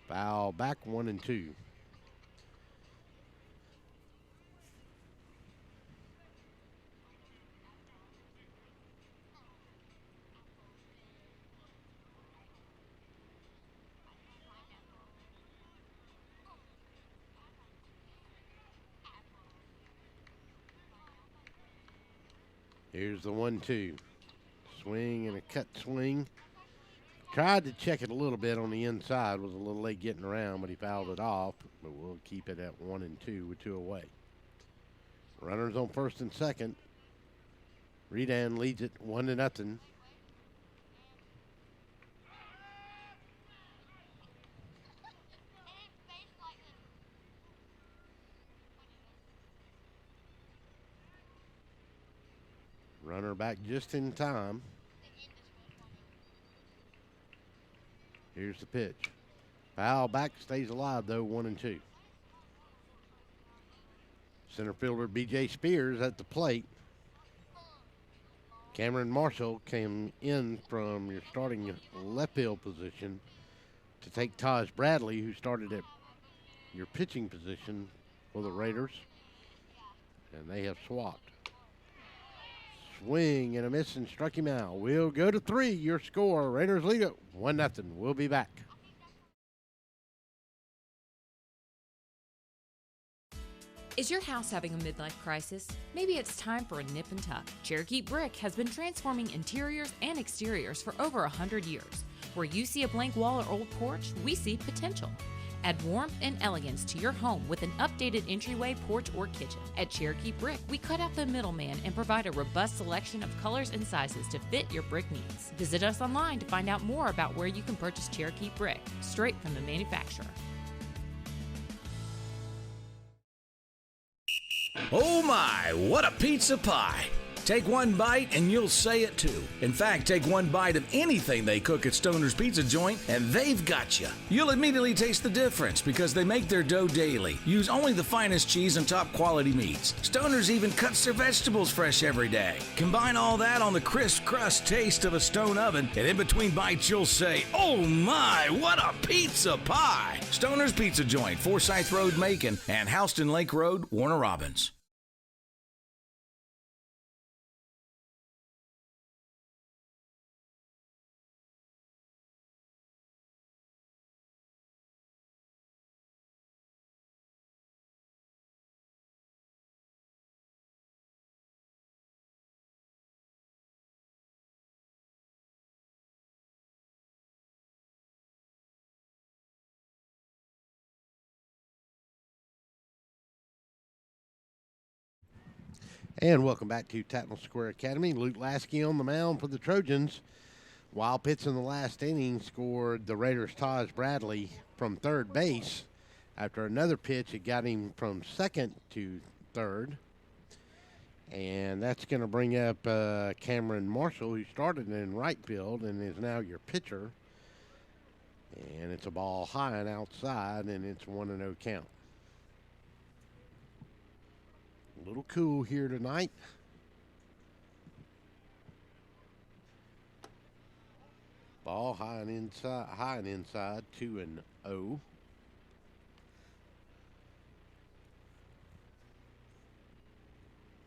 Foul back, 1-2. Here's the 1-2. Swing and a cut swing. Tried to check it a little bit on the inside. Was a little late getting around, but he fouled it off. But we'll keep it at 1-2 with 2 away. Runners on first and second. Redan leads it 1-0. Runner back just in time. Here's the pitch. Foul back, stays alive though, 1-2. Center fielder B.J. Spears at the plate. Cameron Marshall came in from your starting left field position to take Taj Bradley, who started at your pitching position for the Raiders. And they have swapped. Swing and a miss and struck him out. We'll go to 3. Your score. Raiders lead it 1-0. We'll be back. Is your house having a midlife crisis? Maybe it's time for a nip and tuck. Cherokee Brick has been transforming interiors and exteriors for over 100 years. Where you see a blank wall or old porch, we see potential. Add warmth and elegance to your home with an updated entryway, porch, or kitchen. At Cherokee Brick, we cut out the middleman and provide a robust selection of colors and sizes to fit your brick needs. Visit us online to find out more about where you can purchase Cherokee Brick, straight from the manufacturer. Oh my, what a pizza pie! Take one bite and you'll say it too. In fact, take one bite of anything they cook at Stoner's Pizza Joint and they've got you. You'll immediately taste the difference because they make their dough daily, use only the finest cheese and top quality meats. Stoner's even cuts their vegetables fresh every day. Combine all that on the crisp crust taste of a stone oven, and in between bites you'll say, oh my, what a pizza pie! Stoner's Pizza Joint, Forsyth Road, Macon, and Houston Lake Road, Warner Robins. And welcome back to Tattnall Square Academy. Luke Lasky on the mound for the Trojans. Wild pitch in the last inning scored the Raiders' Taj Bradley from third base. After another pitch, it got him from second to third. And that's going to bring up Cameron Marshall, who started in right field and is now your pitcher. And it's a ball high and outside, and it's 1-0 count. A little cool here tonight. Ball high and inside, 2-0.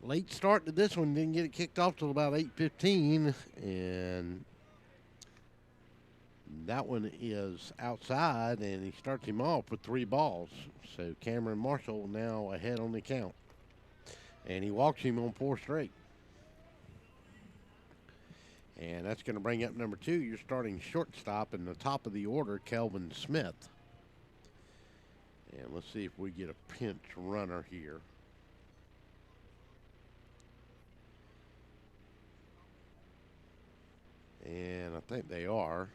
Late start to this one, didn't get it kicked off till about 8:15, and that one is outside, and he starts him off with 3 balls. So Cameron Marshall now ahead on the count. And he walks him on 4 straight. And that's going to bring up number 2. You're starting shortstop in the top of the order, Kelvin Smith. And let's see if we get a pinch runner here. And I think they are.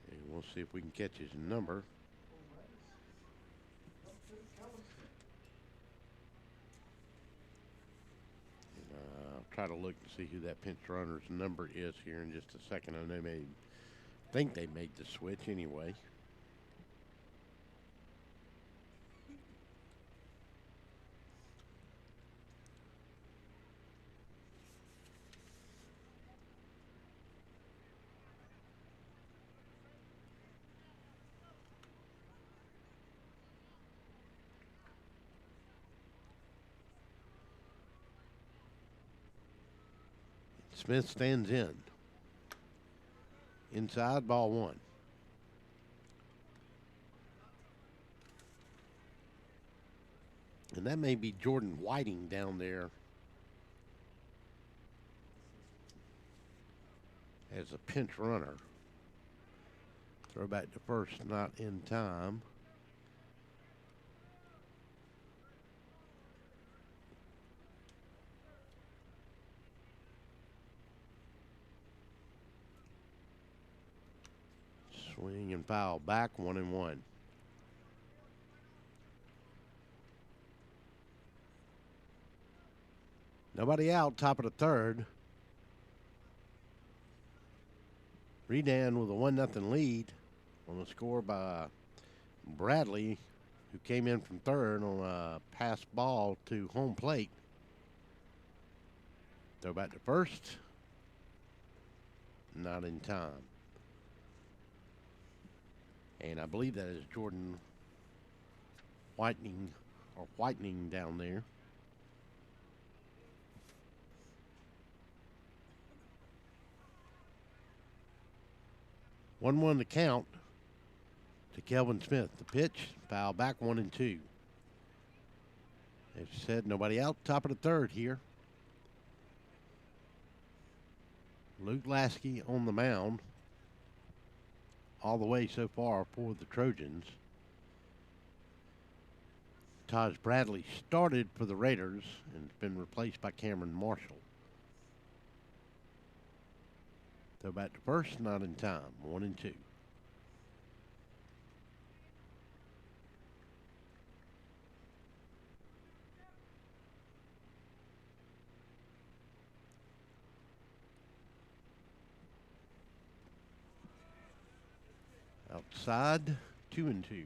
And we'll see if we can catch his number. Try to look and see who that pinch runner's number is here in just a second. I know think they made the switch anyway. Smith stands in. Inside, ball 1. And that may be Jordan Whiting down there as a pinch runner. Throw back to first, not in time. Swing and foul back, 1-1. Nobody out, top of the third. Redan with a 1-0 lead on the score by Bradley, who came in from third on a pass ball to home plate. Throw back to first. Not in time. And I believe that is Jordan Whitening down there. One to count to Kelvin Smith. The pitch, foul back, 1-2. As you said, nobody out. Top of the third here. Luke Lasky on the mound. All the way so far for the Trojans. Taj Bradley started for the Raiders and has been replaced by Cameron Marshall. Throw back to first, not in time. 1-2. Outside, 2-2.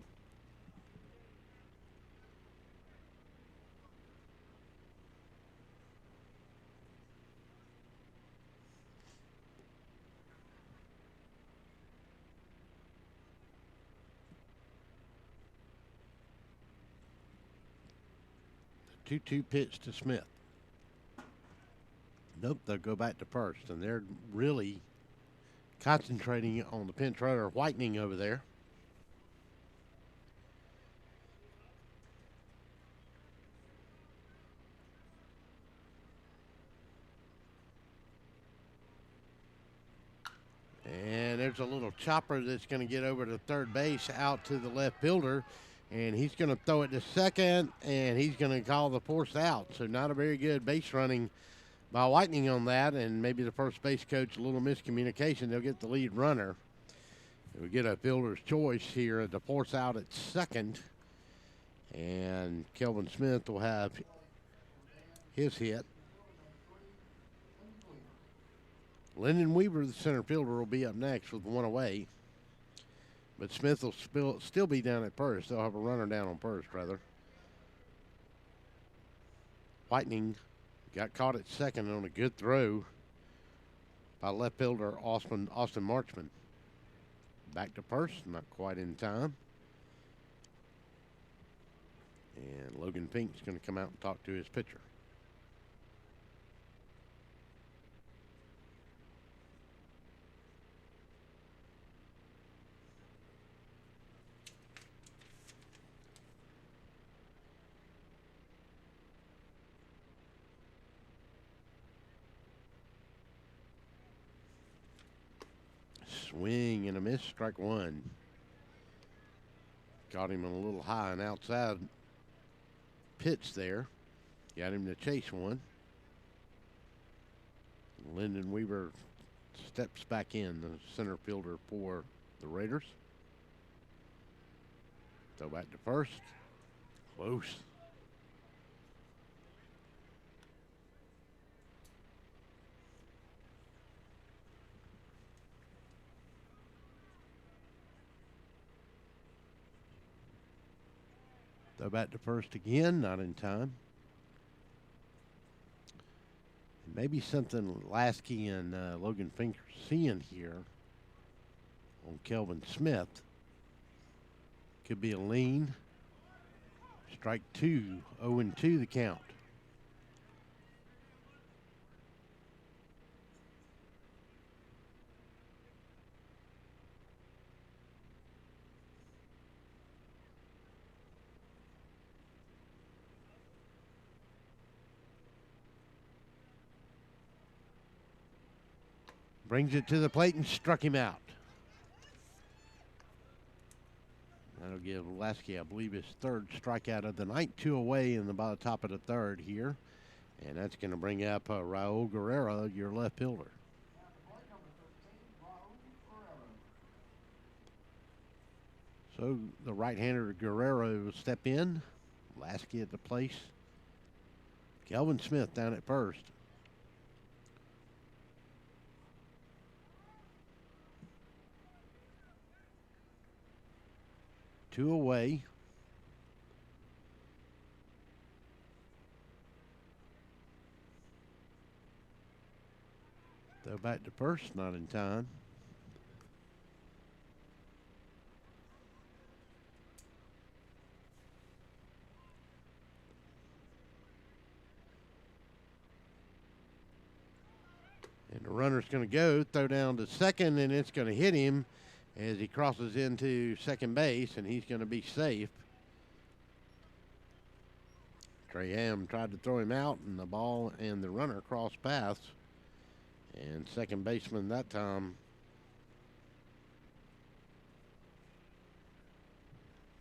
The 2-2 pitch to Smith. Nope, they'll go back to first, and they're really concentrating on the pinch runner Whitening over there. And there's a little chopper that's going to get over to third base out to the left fielder. And he's going to throw it to second, and he's going to call the force out. So not a very good base running by Whitening on that, and maybe the first base coach, a little miscommunication. They'll get the lead runner. We get a fielder's choice here. The force out at second, and Kelvin Smith will have his hit. Lyndon Weaver, the center fielder, will be up next with one away. But Smith will still be down at first. They'll have a runner down on first, rather. Whitening got caught at second on a good throw by left fielder Austin Marchman. Back to first, not quite in time. And Logan Fink's going to come out and talk to his pitcher. Swing and a miss, strike one. Got him on a little high and outside pitch there. Got him to chase one. Lyndon Weaver steps back in, the center fielder for the Raiders. Throw back to first. Close. Throw back to first again, not in time. Maybe something Lasky and Logan Fink are seeing here on Kelvin Smith. Could be a lean. Strike two, 0-2 the count. Brings it to the plate and struck him out. That'll give Lasky, I believe, his third strikeout of the night. 2 away in the top of the third here. And that's going to bring up Raul Guerrero, your left fielder. So the right-hander Guerrero will step in. Lasky at the place. Kelvin Smith down at first. Two away. Throw back to first, not in time. And the runner's going to go, throw down to second, and it's going to hit him as he crosses into second base, and he's going to be safe. Trey Ham tried to throw him out, and the ball and the runner crossed paths. And second baseman that time,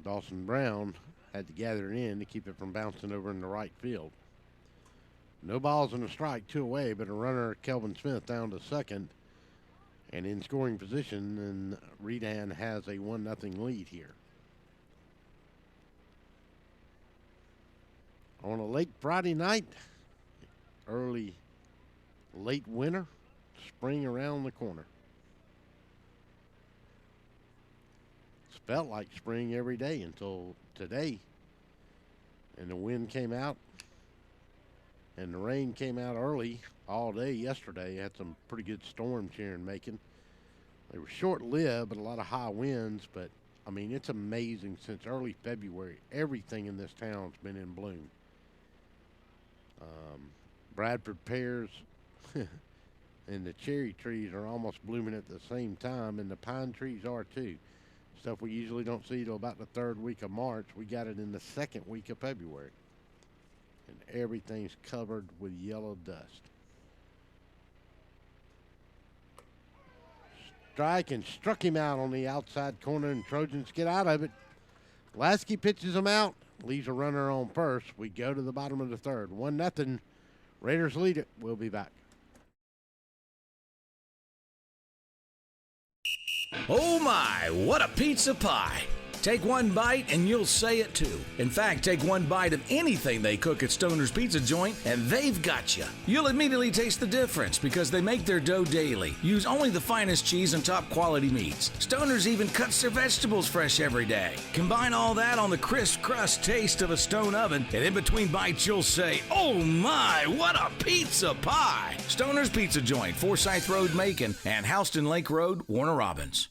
Dawson Brown, had to gather it in to keep it from bouncing over in the right field. No balls and a strike, 2 away, but a runner, Kelvin Smith, down to second and in scoring position, and Redan has a 1-0 lead here. On a late Friday night, late winter, spring around the corner. It's felt like spring every day until today, and the wind came out. And the rain came out early all day yesterday. Had some pretty good storms here in Macon. They were short-lived, but a lot of high winds. But, I mean, it's amazing since early February. Everything in this town's been in bloom. Bradford pears and the cherry trees are almost blooming at the same time, and the pine trees are too. Stuff we usually don't see till about the 3rd week of March. We got it in the 2nd week of February. And everything's covered with yellow dust. Strike, and struck him out on the outside corner, and Trojans get out of it. Lasky pitches him out, leaves a runner on first. We go to the bottom of the 3rd. 1-0. Raiders lead it. We'll be back. Oh my, what a pizza pie! Take one bite and you'll say it too. In fact, take one bite of anything they cook at Stoner's Pizza Joint and they've got you. You'll immediately taste the difference because they make their dough daily. Use only the finest cheese and top quality meats. Stoner's even cuts their vegetables fresh every day. Combine all that on the crisp crust taste of a stone oven, and in between bites you'll say, oh my, what a pizza pie! Stoner's Pizza Joint, Forsyth Road, Macon, and Houston Lake Road, Warner Robins.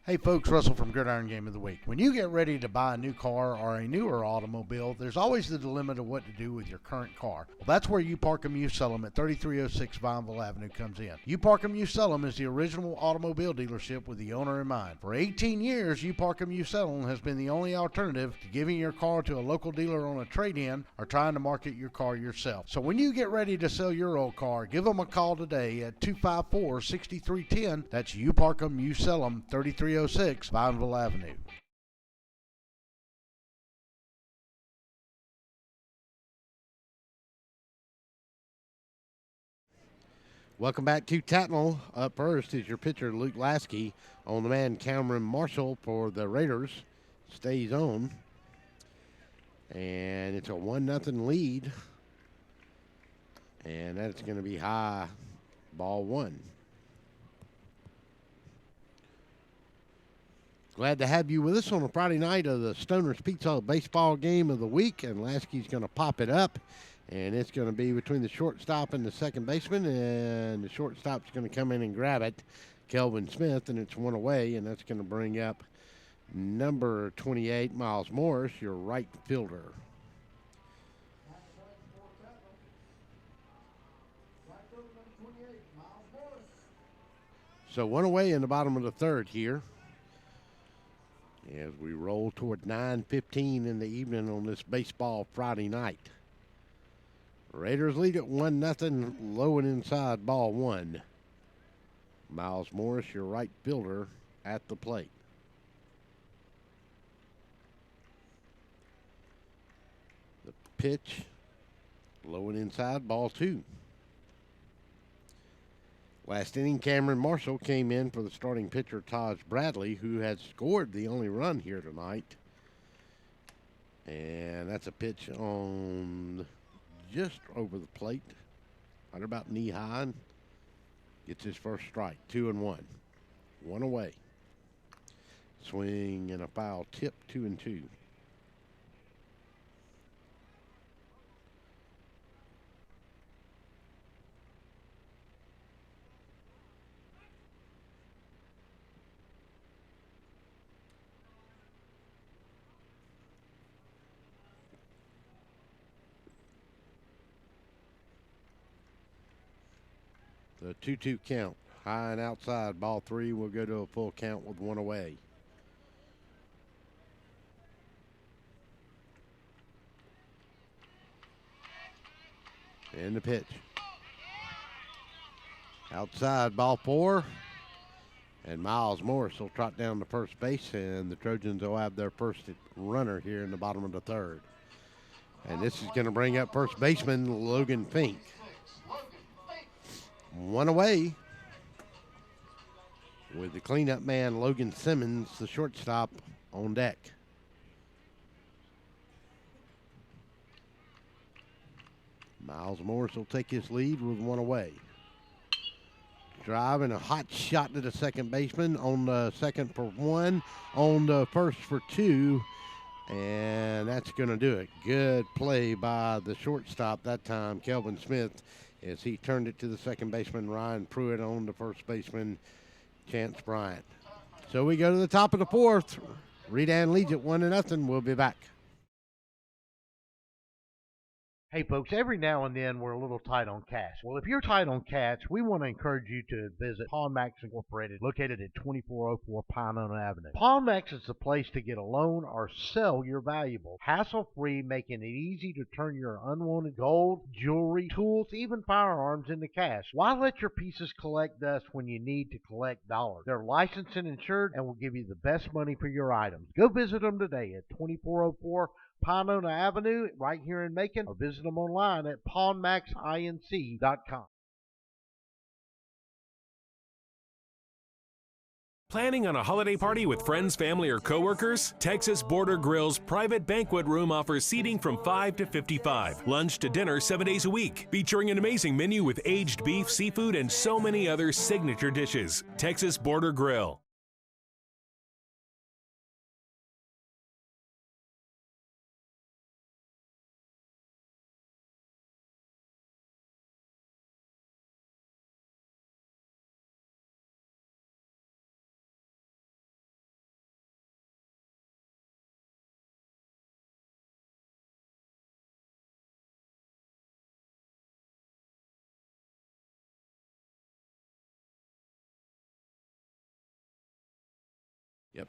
Hey folks, Russell from Gridiron Game of the Week. When you get ready to buy a new car or a newer automobile, there's always the dilemma of what to do with your current car. Well, that's where You Park 'Em, You Sell 'Em at 3306 Vineville Avenue comes in. You Park 'Em, You Sell 'Em is the original automobile dealership with the owner in mind. For 18 years, You Park 'Em, You Sell 'Em has been the only alternative to giving your car to a local dealer on a trade-in or trying to market your car yourself. So when you get ready to sell your old car, give them a call today at 254-6310. That's You Park 'Em, You Sell 'Em, 3306 Vineville Avenue. Welcome back to Tattnall. Up first is your pitcher, Luke Lasky. On the man, Cameron Marshall for the Raiders. Stays on. And it's a 1-0 lead. And that's going to be high, ball 1. Glad to have you with us on a Friday night of the Stoner's Pizza baseball game of the week. And Lasky's going to pop it up. And it's going to be between the shortstop and the second baseman. And the shortstop's going to come in and grab it, Kelvin Smith. And it's 1 away. And that's going to bring up number 28, Miles Morris, your right fielder. So 1 away in the bottom of the 3rd here, as we roll toward 9:15 in the evening on this baseball Friday night. Raiders lead at 1-0, low and inside, ball 1. Miles Morris, your right fielder, at the plate. The pitch, low and inside, ball 2. Last inning, Cameron Marshall came in for the starting pitcher, Taj Bradley, who had scored the only run here tonight. And that's a pitch on just over the plate, right about knee high. Gets his first strike, 2-1. One away. Swing and a foul tip, 2-2. The 2-2 count. High and outside, ball 3 will go to a full count with 1 away. And the pitch. Outside, ball 4. And Miles Morris will trot down to first base, and the Trojans will have their first runner here in the bottom of the 3rd. And this is going to bring up first baseman Logan Fink. 1 away, with the cleanup man Logan Simmons, the shortstop, on deck. Miles Morris will take his lead with 1 away. Driving a hot shot to the second baseman, on the second for 1, on the first for 2, and that's going to do it. Good play by the shortstop that time, Kelvin Smith, as he turned it to the second baseman, Ryan Pruitt, on the first baseman, Chance Bryant. So we go to the top of the 4th. Redan leads it 1-0. We'll be back. Hey folks, every now and then we're a little tight on cash. Well, if you're tight on cash, we want to encourage you to visit Pawn Max Incorporated, located at 2404 Pinona Avenue. Pawn Max is the place to get a loan or sell your valuables, hassle-free, making it easy to turn your unwanted gold, jewelry, tools, even firearms into cash. Why let your pieces collect dust when you need to collect dollars? They're licensed and insured and will give you the best money for your items. Go visit them today at 2404 Pinona Avenue right here in Macon, or visit them online at pawnmaxinc.com. Planning on a holiday party with friends, family, or coworkers? Texas Border Grill's private banquet room offers seating from 5 to 55. Lunch to dinner 7 days a week. Featuring an amazing menu with aged beef, seafood, and so many other signature dishes. Texas Border Grill. Yep.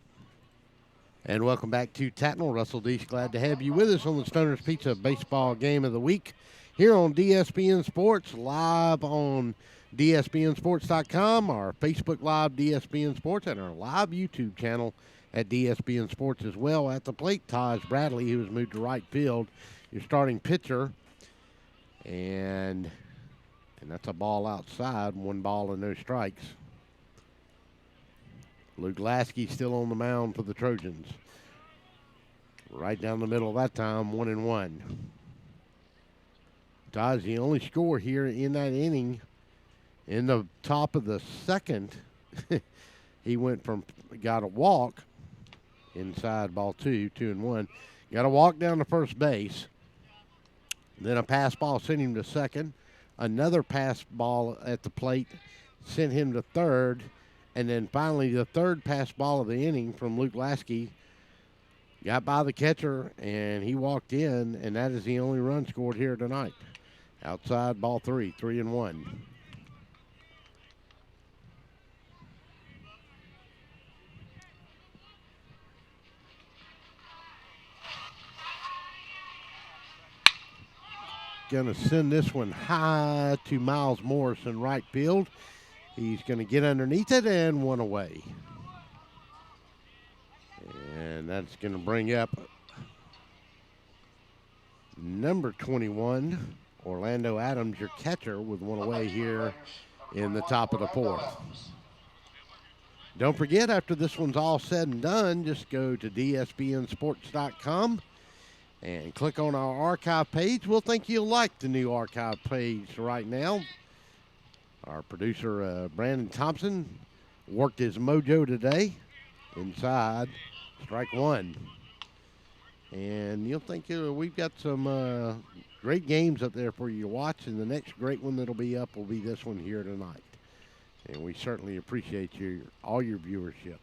And welcome back to Tattnall. Russell Deese, glad to have you with us on the Stoner's Pizza Baseball Game of the Week here on DSPN Sports, live on DSPNSports.com, our Facebook Live DSPN Sports, and our live YouTube channel at DSPN Sports as well. At the plate, Taj Bradley, who has moved to right field, your starting pitcher. And that's a ball outside, 1 ball and no strikes. Luke Lasky still on the mound for the Trojans. Right down the middle that time, 1-1. Taj, the only score here in that inning, in the top of the 2nd, he got a walk inside, ball 2, 2-1. Got a walk down to first base. Then a pass ball sent him to 2nd. Another pass ball at the plate sent him to 3rd. And then finally, the 3rd pass ball of the inning from Luke Lasky got by the catcher, and he walked in, and that is the only run scored here tonight. Outside, ball 3, 3-1. Going to send this one high to Miles Morris in right field. He's going to get underneath it and one away. And that's going to bring up number 21, Orlando Adams, your catcher, with one away here in the top of the fourth. Don't forget, after this one's all said and done, just go to dspnsports.com and click on our archive page. We'll think you'll like the new archive page right now. Our producer, Brandon Thompson, worked his mojo today. Inside, strike one. And you'll think we've got some great games up there for you to watch, and the next great one that'll be up will be this one here tonight. And we certainly appreciate all your viewership.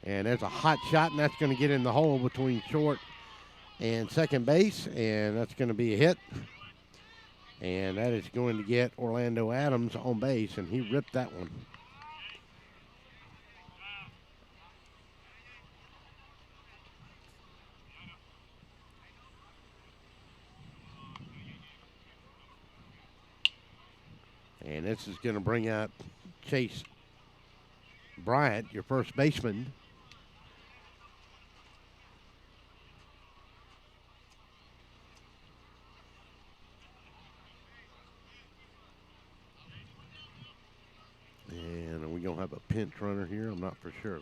And there's a hot shot, and that's going to get in the hole between short and second base, and that's going to be a hit. And that is going to get Orlando Adams on base, and he ripped that one. And this is going to bring out Chase Bryant, your first baseman. And are we going to have a pinch runner here? I'm not for sure.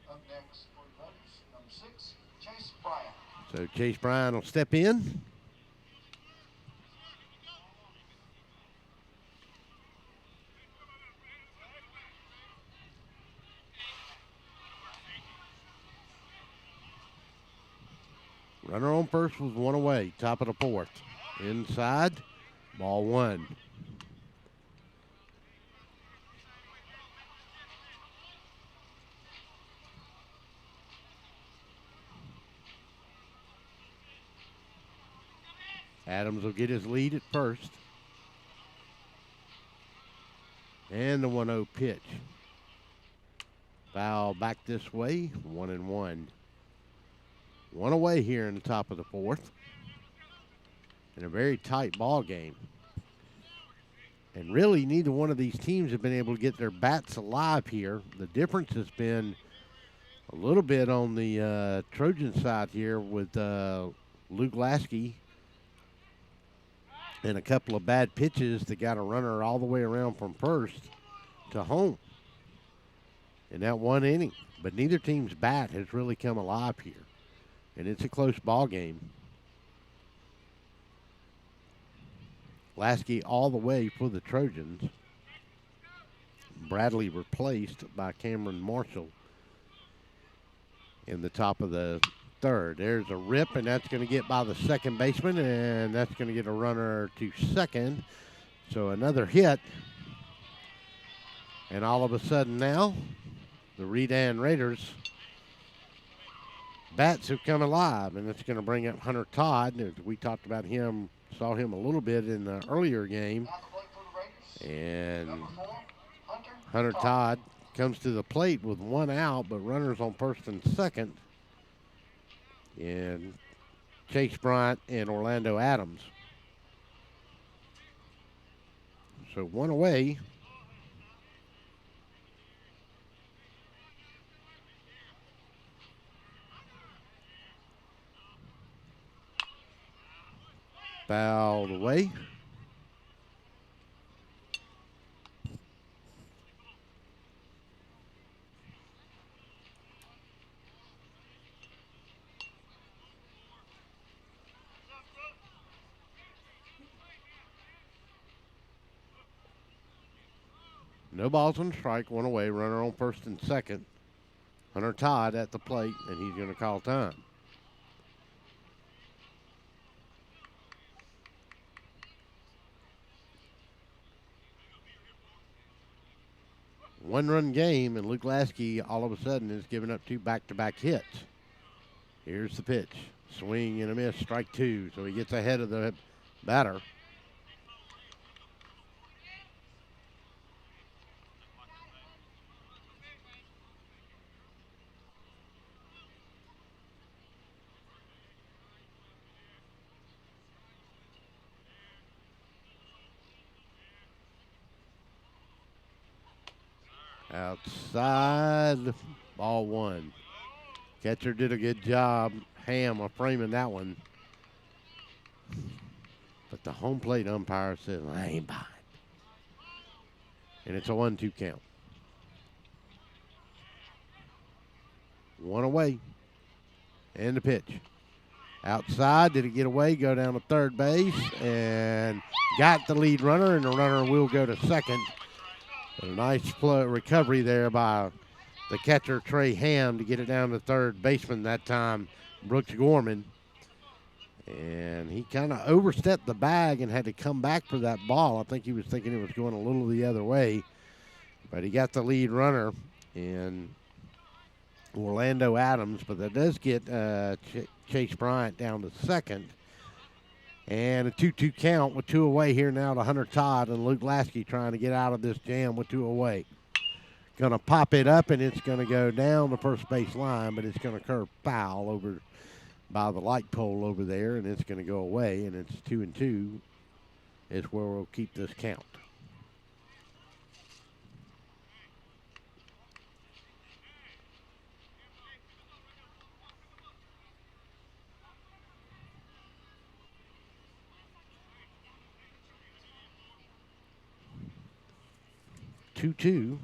Up next for the Raiders, number 6, Chase Bryant. So Chase Bryant will step in. Runner on first was one away, top of the fourth. Inside, ball one. Adams will get his lead at first. And the 1-0 pitch. Foul back this way, 1-1. One away here in the top of the fourth. In a very tight ball game. And really, neither one of these teams have been able to get their bats alive here. The difference has been a little bit on the Trojan side here with Luke Lasky and a couple of bad pitches that got a runner all the way around from first to home in that one inning. But neither team's bat has really come alive here. And it's a close ball game. Lasky all the way for the Trojans. Bradley replaced by Cameron Marshall in the top of the third. There's a rip, and that's going to get by the second baseman, and that's going to get a runner to second. So another hit. And all of a sudden now, the Redan Raiders bats have come alive, and it's going to bring up Hunter Todd. We talked about him, saw him a little bit in the earlier game. And Hunter Todd comes to the plate with one out, but runners on first and second. And Chase Bryant and Orlando Adams. So one away. Fouled away. No balls on strike, one away, runner on first and second. Hunter Todd at the plate, and he's going to call time. One-run game, and Luke Lasky all of a sudden is giving up two back-to-back hits. Here's the pitch. Swing and a miss, strike two. So he gets ahead of the batter. Outside, ball one. Catcher did a good job, Ham, of framing that one. But the home plate umpire says, I ain't buying. And it's a 1-2 count. One away. And the pitch. Outside, did it get away? Go down to third base and got the lead runner, and the runner will go to second. But a nice recovery there by the catcher, Trey Ham, to get it down to third baseman that time, Brooks Gorman. And he kind of overstepped the bag and had to come back for that ball. I think he was thinking it was going a little the other way. But he got the lead runner in Orlando Adams. But that does get Chase Bryant down to second. And a 2-2 count with 2 away here now to Hunter Todd and Luke Lasky trying to get out of this jam with 2 away. Going to pop it up, and it's going to go down the first base line, but it's going to curve foul over by the light pole over there, and it's going to go away, and it's 2-2 is where we'll keep this count. Two.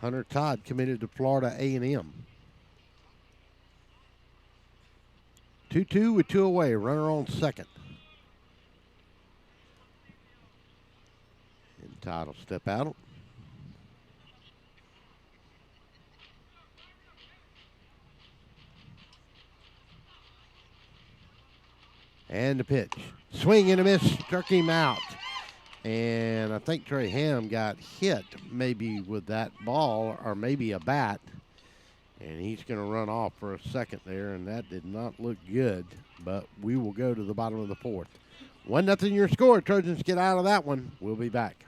Hunter Todd committed to Florida A&M. 2-2 with 2 away. Runner on second. And Todd will step out. And the pitch. Swing and a miss. Struck him out. And I think Trey Ham got hit maybe with that ball or maybe a bat. And he's going to run off for a second there, and that did not look good. But we will go to the bottom of the fourth. 1-0 your score. Trojans get out of that one. We'll be back.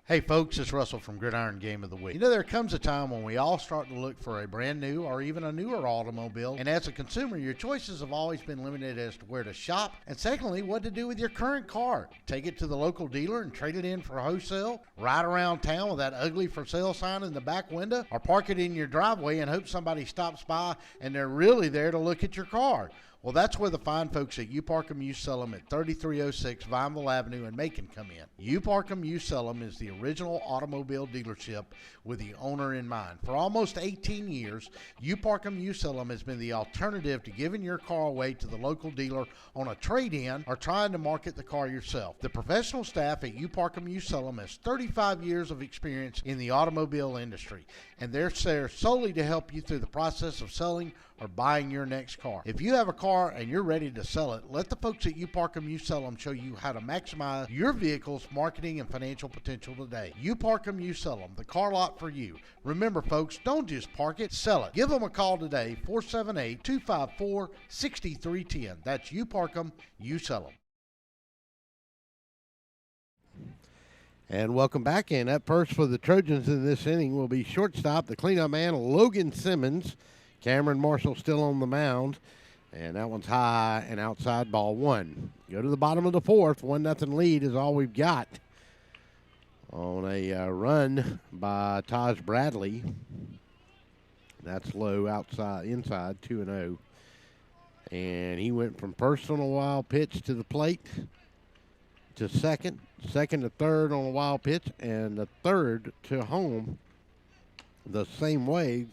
Hey folks, it's Russell from Gridiron Game of the Week. You know, there comes a time when we all start to look for a brand new or even a newer automobile, and as a consumer, your choices have always been limited as to where to shop, and secondly, what to do with your current car. Take it to the local dealer and trade it in for wholesale, ride around town with that ugly for sale sign in the back window, or park it in your driveway and hope somebody stops by and they're really there to look at your car. Well, that's where the fine folks at U-Park Used Sellum at 3306 Vineville Avenue in Macon come in. U-Park Used Sellum is the original automobile dealership with the owner in mind. For almost 18 years, U-Park Used Sellum has been the alternative to giving your car away to the local dealer on a trade-in or trying to market the car yourself. The professional staff at U-Park Used Sellum has 35 years of experience in the automobile industry, and they're there solely to help you through the process of selling or buying your next car. If you have a car and you're ready to sell it, let the folks at U-Park Used Sellum show you how to maximize your vehicle's marketing and financial potential today. U-Park Used Sellum, the car lot for you. Remember, folks, don't just park it, sell it. Give them a call today, 478-254-6310. That's U-Park Used Sellum. And welcome back in. Up first for the Trojans in this inning will be shortstop, the cleanup man, Logan Simmons. Cameron Marshall still on the mound, and that one's high and outside, ball one. Go to the bottom of the fourth. 1-0 lead is all we've got on a run by Taj Bradley. That's low outside, inside, 2-0. And he went from first on a wild pitch to the plate to second to third on a wild pitch, and the third to home the same way.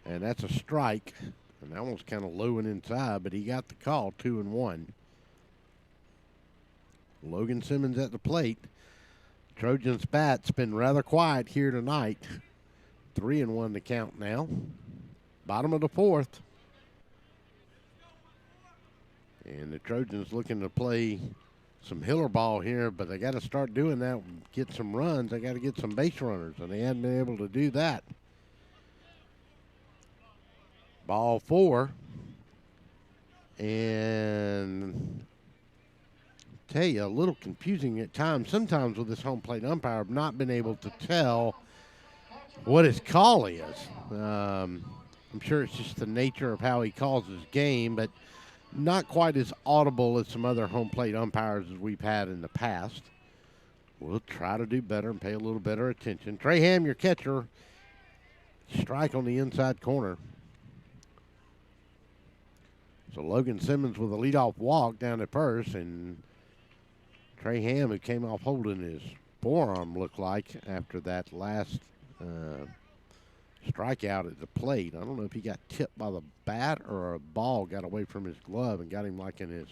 And that's a strike. And that one's kind of low and inside, but he got the call, 2-1. Logan Simmons at the plate. Trojans' bat's been rather quiet here tonight. 3-1 to count now. Bottom of the fourth. And the Trojans looking to play some Hiller ball here, but they got to start doing that, get some runs. They got to get some base runners, and they haven't been able to do that. Ball four. And tell you, a little confusing at times. Sometimes with this home plate umpire, I've not been able to tell what his call is. I'm sure it's just the nature of how he calls his game, but not quite as audible as some other home plate umpires as we've had in the past. We'll try to do better and pay a little better attention. Traham, your catcher. Strike on the inside corner. So Logan Simmons with a leadoff walk down at first, and Traham, who came off holding his forearm, looked like after that last strikeout at the plate. I don't know if he got tipped by the bat or a ball got away from his glove and got him like in his.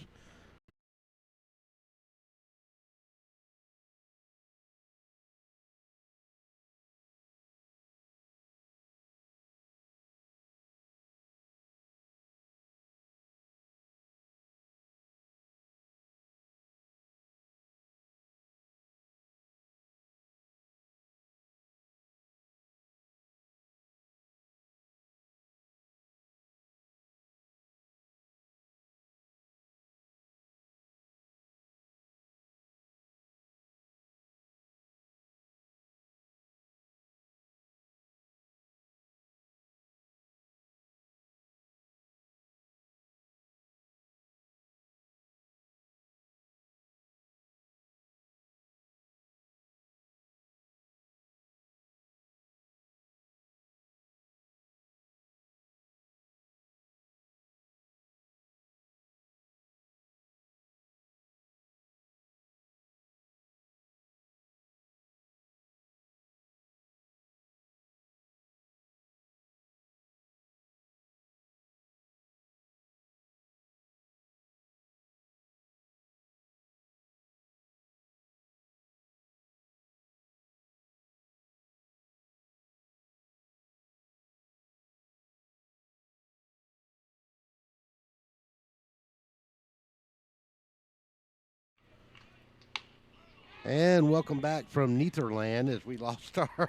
And welcome back from Netherland as we lost our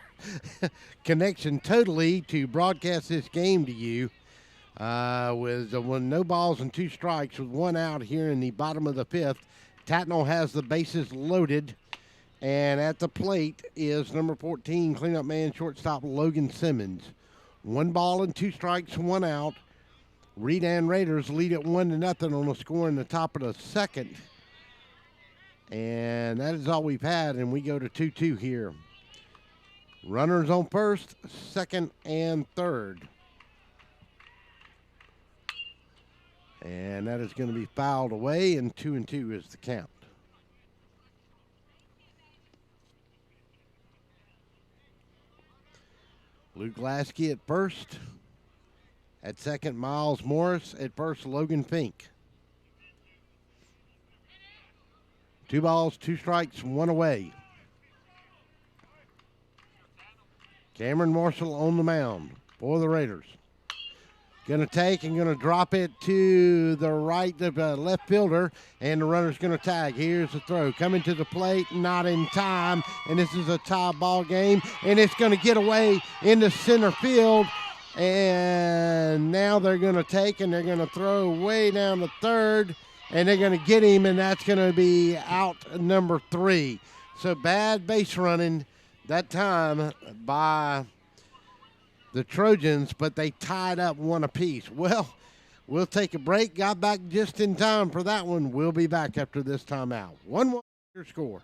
connection totally to broadcast this game to you with no balls and 2 strikes with 1 out here in the bottom of the 5th. Tattnall has the bases loaded, and at the plate is number 14 cleanup man shortstop Logan Simmons. 1 ball and 2 strikes, 1 out. Redan Raiders lead it 1-0 on a score in the top of the 2nd. And that is all we've had, and we go to 2-2 here. Runners on first, second, and third. And that is going to be fouled away, and 2-2 is the count. Lou Glasky at first. At second, Miles Morris. At first, Logan Fink. 2 balls, 2 strikes, 1 away. Cameron Marshall on the mound for the Raiders. Going to take and going to drop it to the right of left fielder, and the runner's going to tag. Here's the throw. Coming to the plate, not in time, and this is a tie ball game, and it's going to get away into center field, and now they're going to take and they're going to throw way down the third, and they're going to get him, and that's going to be out number 3. So bad base running that time by the Trojans, but they tied up 1 apiece. Well, we'll take a break. Got back just in time for that one. We'll be back after this timeout. 1-1 score.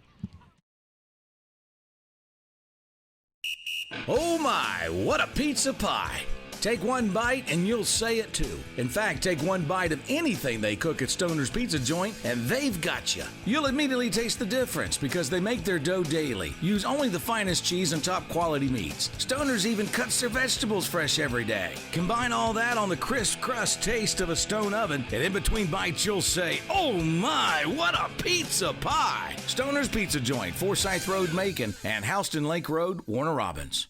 Oh my, what a pizza pie! Take one bite and you'll say it too. In fact, take one bite of anything they cook at Stoner's Pizza Joint and they've got you. You'll immediately taste the difference because they make their dough daily. Use only the finest cheese and top quality meats. Stoner's even cuts their vegetables fresh every day. Combine all that on the crisp crust taste of a stone oven, and in between bites you'll say, oh my, what a pizza pie! Stoner's Pizza Joint, Forsyth Road, Macon, and Houston Lake Road, Warner Robins.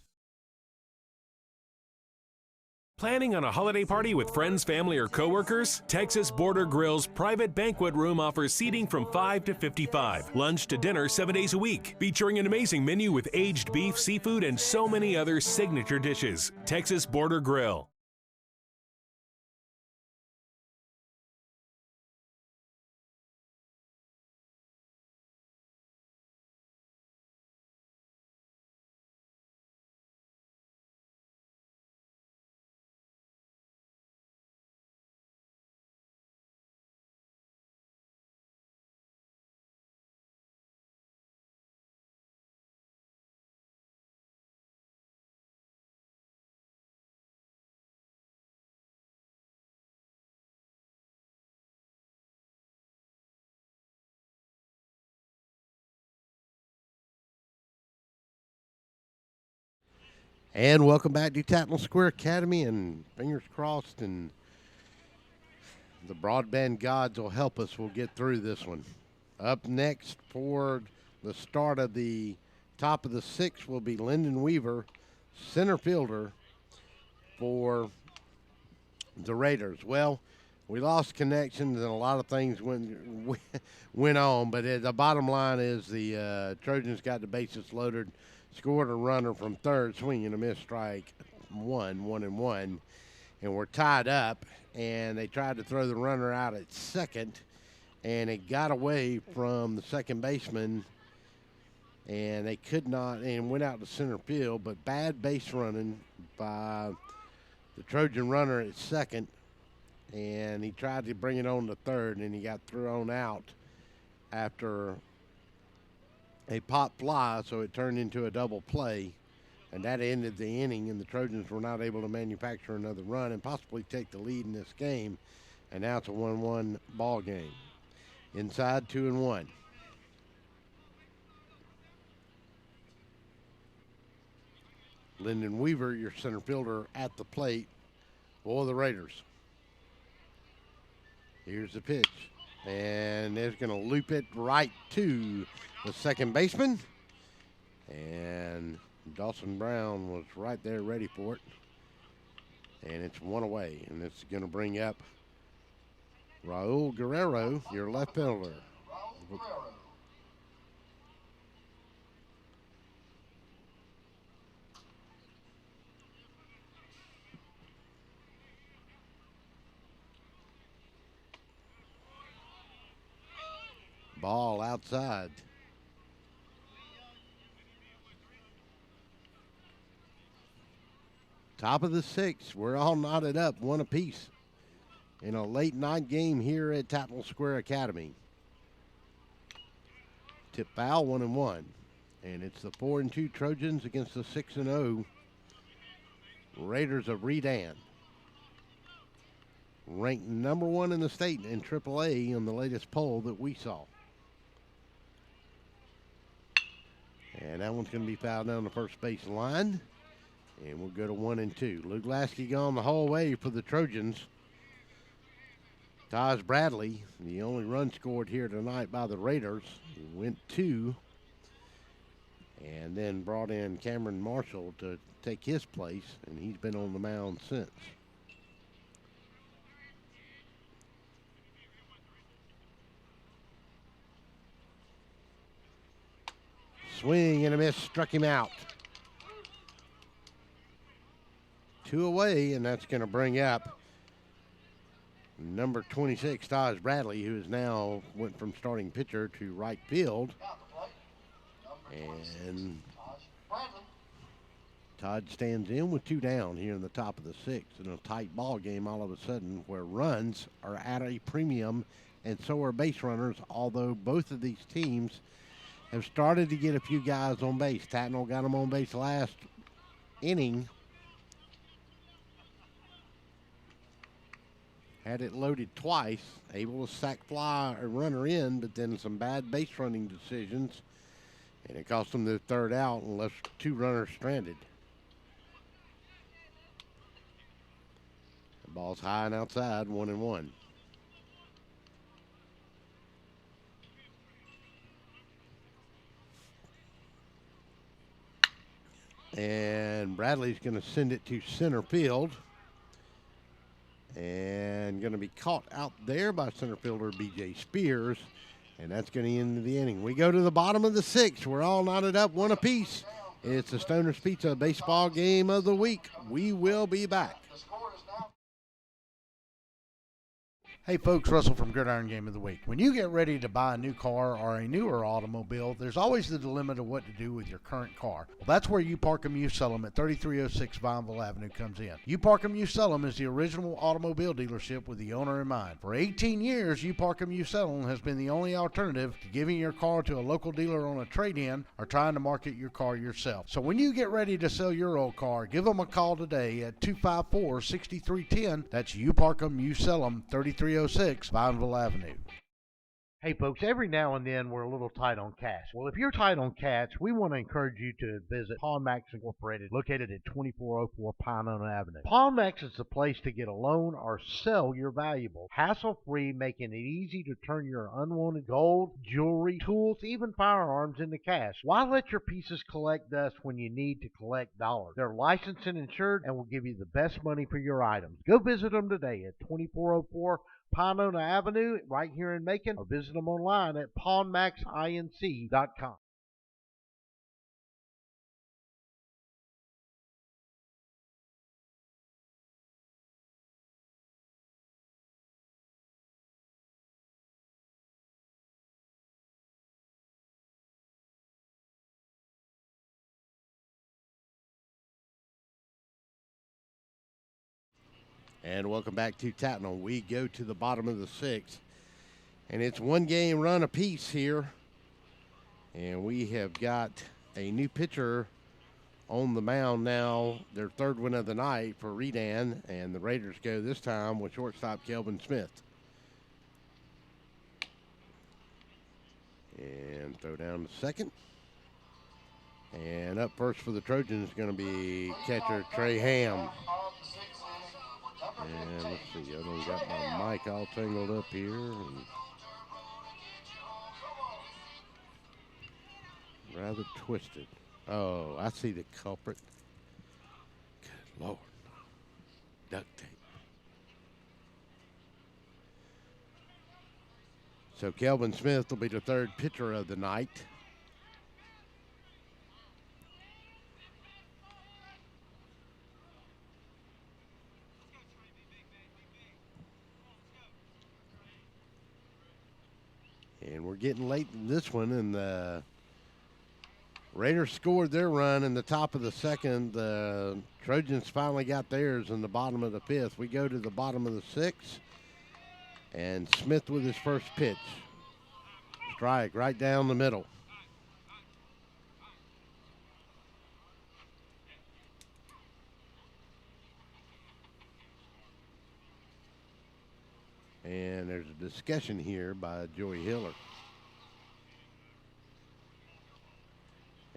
Planning on a holiday party with friends, family, or coworkers? Texas Border Grill's private banquet room offers seating from 5 to 55. Lunch to dinner 7 days a week. Featuring an amazing menu with aged beef, seafood, and so many other signature dishes. Texas Border Grill. And welcome back to Tattnall Square Academy, and fingers crossed and the broadband gods will help us. We'll get through this one. Up next for the start of the top of the sixth will be Lyndon Weaver, center fielder for the Raiders. Well, we lost connections and a lot of things went on, but the bottom line is the Trojans got the bases loaded, scored a runner from third, swinging a missed strike, 1-1, and we're tied up. And they tried to throw the runner out at second, and it got away from the second baseman, and they could not, and went out to center field. But bad base running by the Trojan runner at second, and he tried to bring it on to third, and he got thrown out after a pop fly, so it turned into a double play. And that ended the inning, and the Trojans were not able to manufacture another run and possibly take the lead in this game. And now it's a 1-1 ball game. Inside, 2-1. Lyndon Weaver, your center fielder, at the plate for the Raiders. Here's the pitch. And they're going to loop it right to the second baseman. And Dawson Brown was right there ready for it. And it's one away. And it's going to bring up Raul Guerrero, your left fielder. Ball outside. Top of the sixth. We're all knotted up, one apiece, in a late night game here at Tattnall Square Academy. Tip foul, 1-1. And it's the 4-2 Trojans against the 6-0 Raiders of Redan. Ranked number 1 in the state in AAA on the latest poll that we saw. And that one's going to be fouled down the first base line. And we'll go to 1-2. Luke Lasky gone the whole way for the Trojans. Taj Bradley, the only run scored here tonight by the Raiders, he went 2. And then brought in Cameron Marshall to take his place, and he's been on the mound since. Swing and a miss, struck him out. 2 away, and that's going to bring up number 26, Taj Bradley, who is now went from starting pitcher to right field. And Todd stands in with 2 down here in the top of the sixth in a tight ball game all of a sudden where runs are at a premium and so are base runners, although both of these teams have started to get a few guys on base. Tattnall got them on base last inning. Had it loaded twice, able to sack fly a runner in, but then some bad base running decisions, and it cost them their third out and left 2 runners stranded. The ball's high and outside, 1-1. And Bradley's going to send it to center field. And going to be caught out there by center fielder B.J. Spears. And that's going to end the inning. We go to the bottom of the sixth. We're all knotted up, 1 apiece. It's the Stoner's Pizza baseball game of the week. We will be back. Hey folks, Russell from Gridiron Game of the Week. When you get ready to buy a new car or a newer automobile, there's always the dilemma of what to do with your current car. Well, that's where You Park 'Em, You Sell 'Em at 3306 Vineville Avenue comes in. You Park 'Em, You Sell 'Em is the original automobile dealership with the owner in mind. For 18 years, You Park 'Em, You Sell 'Em has been the only alternative to giving your car to a local dealer on a trade-in or trying to market your car yourself. So when you get ready to sell your old car, give them a call today at 254-6310. That's You Park 'Em, You Sell 'Em, 3306 Vineville Avenue. Hey folks, every now and then we're a little tight on cash. Well, if you're tight on cash, we want to encourage you to visit Pawn Max Incorporated, located at 2404 Pinona Avenue. Pawn Max is the place to get a loan or sell your valuables, hassle-free, making it easy to turn your unwanted gold, jewelry, tools, even firearms into cash. Why let your pieces collect dust when you need to collect dollars? They're licensed and insured and will give you the best money for your items. Go visit them today at 2404 Pinona Avenue right here in Macon, or visit them online at pawnmaxinc.com. And welcome back to Tattnall. We go to the bottom of the sixth, and it's one game run apiece here. And we have got a new pitcher on the mound now, their third win of the night for Redan, and the Raiders go this time with shortstop Kelvin Smith. And throw down to second. And up first for the Trojans is going to be catcher Trey Ham. And let's see, I done got my mic all tangled up here. And rather twisted. Oh, I see the culprit. Good Lord. Duct tape. So Kelvin Smith will be the third pitcher of the night. And we're getting late in this one, and the Raiders scored their run in the top of the second. The Trojans finally got theirs in the bottom of the fifth. We go to the bottom of the sixth, and Smith with his first pitch. Strike right down the middle. And there's a discussion here by Joey Hiller.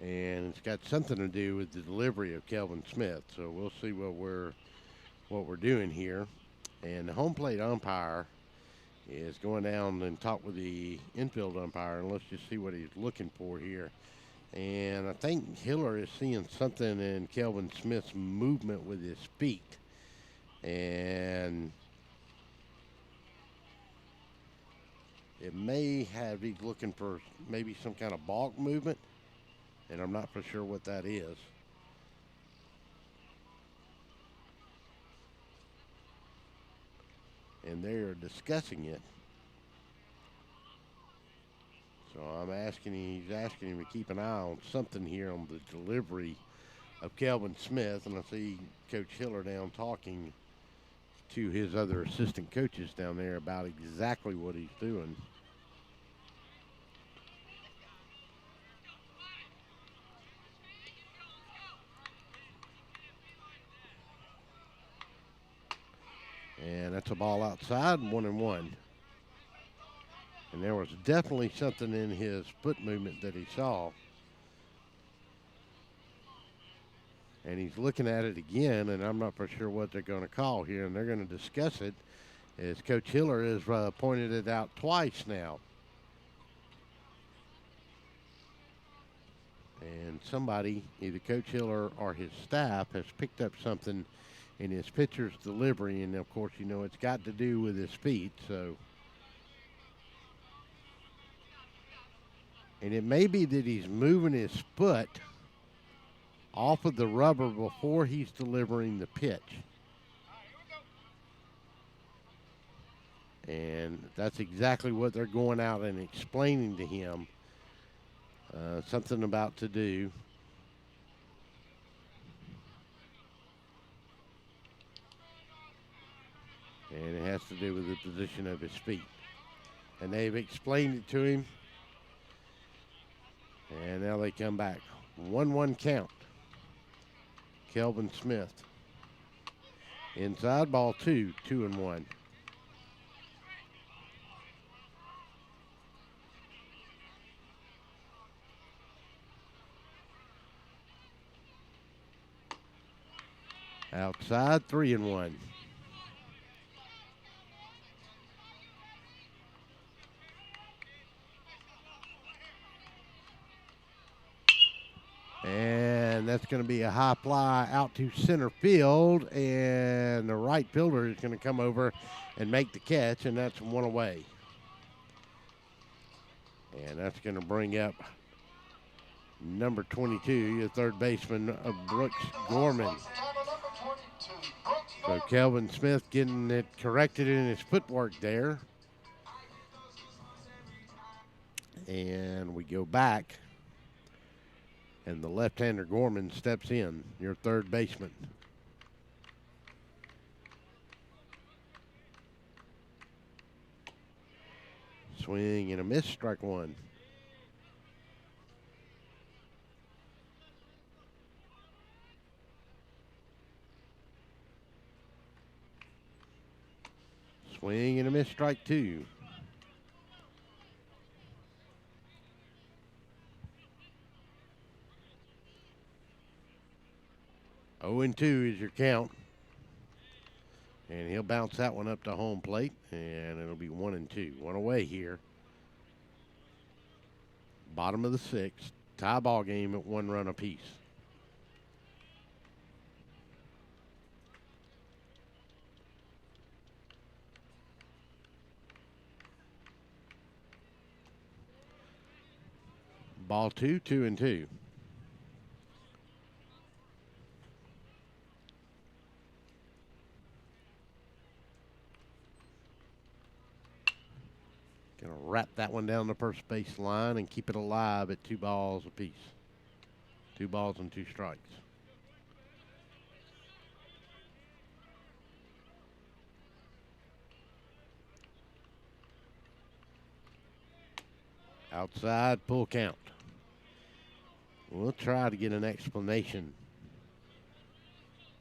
And it's got something to do with the delivery of Kelvin Smith. So we'll see what we're doing here. And the home plate umpire is going down and talk with the infield umpire, and let's just see what he's looking for here. And I think Hiller is seeing something in Kelvin Smith's movement with his feet. And it may have, he's looking for maybe some kind of balk movement, and I'm not for sure what that is. And they are discussing it. So he's asking him to keep an eye on something here on the delivery of Kelvin Smith, and I see Coach Hiller down talking to his other assistant coaches down there about exactly what he's doing. And that's a ball outside, 1-1. And there was definitely something in his foot movement that he saw. And he's looking at it again, and I'm not for sure what they're going to call here, and they're going to discuss it, as Coach Hiller has pointed it out twice now. And somebody, either Coach Hiller or his staff, has picked up something in his pitcher's delivery, and of course, you know, it's got to do with his feet, so. And it may be that he's moving his foot off of the rubber before he's delivering the pitch. And that's exactly what they're going out and explaining to him. Something about to do. And it has to do with the position of his feet. And they've explained it to him. And now they come back. 1-1 count. Kelvin Smith. Inside, ball 2, 2-1. Outside, 3-1. And that's going to be a high fly out to center field, and the right fielder is going to come over and make the catch, and that's one away. And that's going to bring up number 22, your third baseman, Brooks Gorman. So Kelvin Smith getting it corrected in his footwork there. And we go back. And the left-hander Gorman steps in, your third baseman. Swing and a miss, strike one. Swing and a miss, strike two. Oh and 2 is your count. And he'll bounce that one up to home plate, and it'll be 1-2. One away here. Bottom of the sixth. Tie ball game at 1 run apiece. Ball 2, 2-2. Going to wrap that one down the first base line and keep it alive at 2 balls apiece. 2 balls and 2 strikes. Outside, full count. We'll try to get an explanation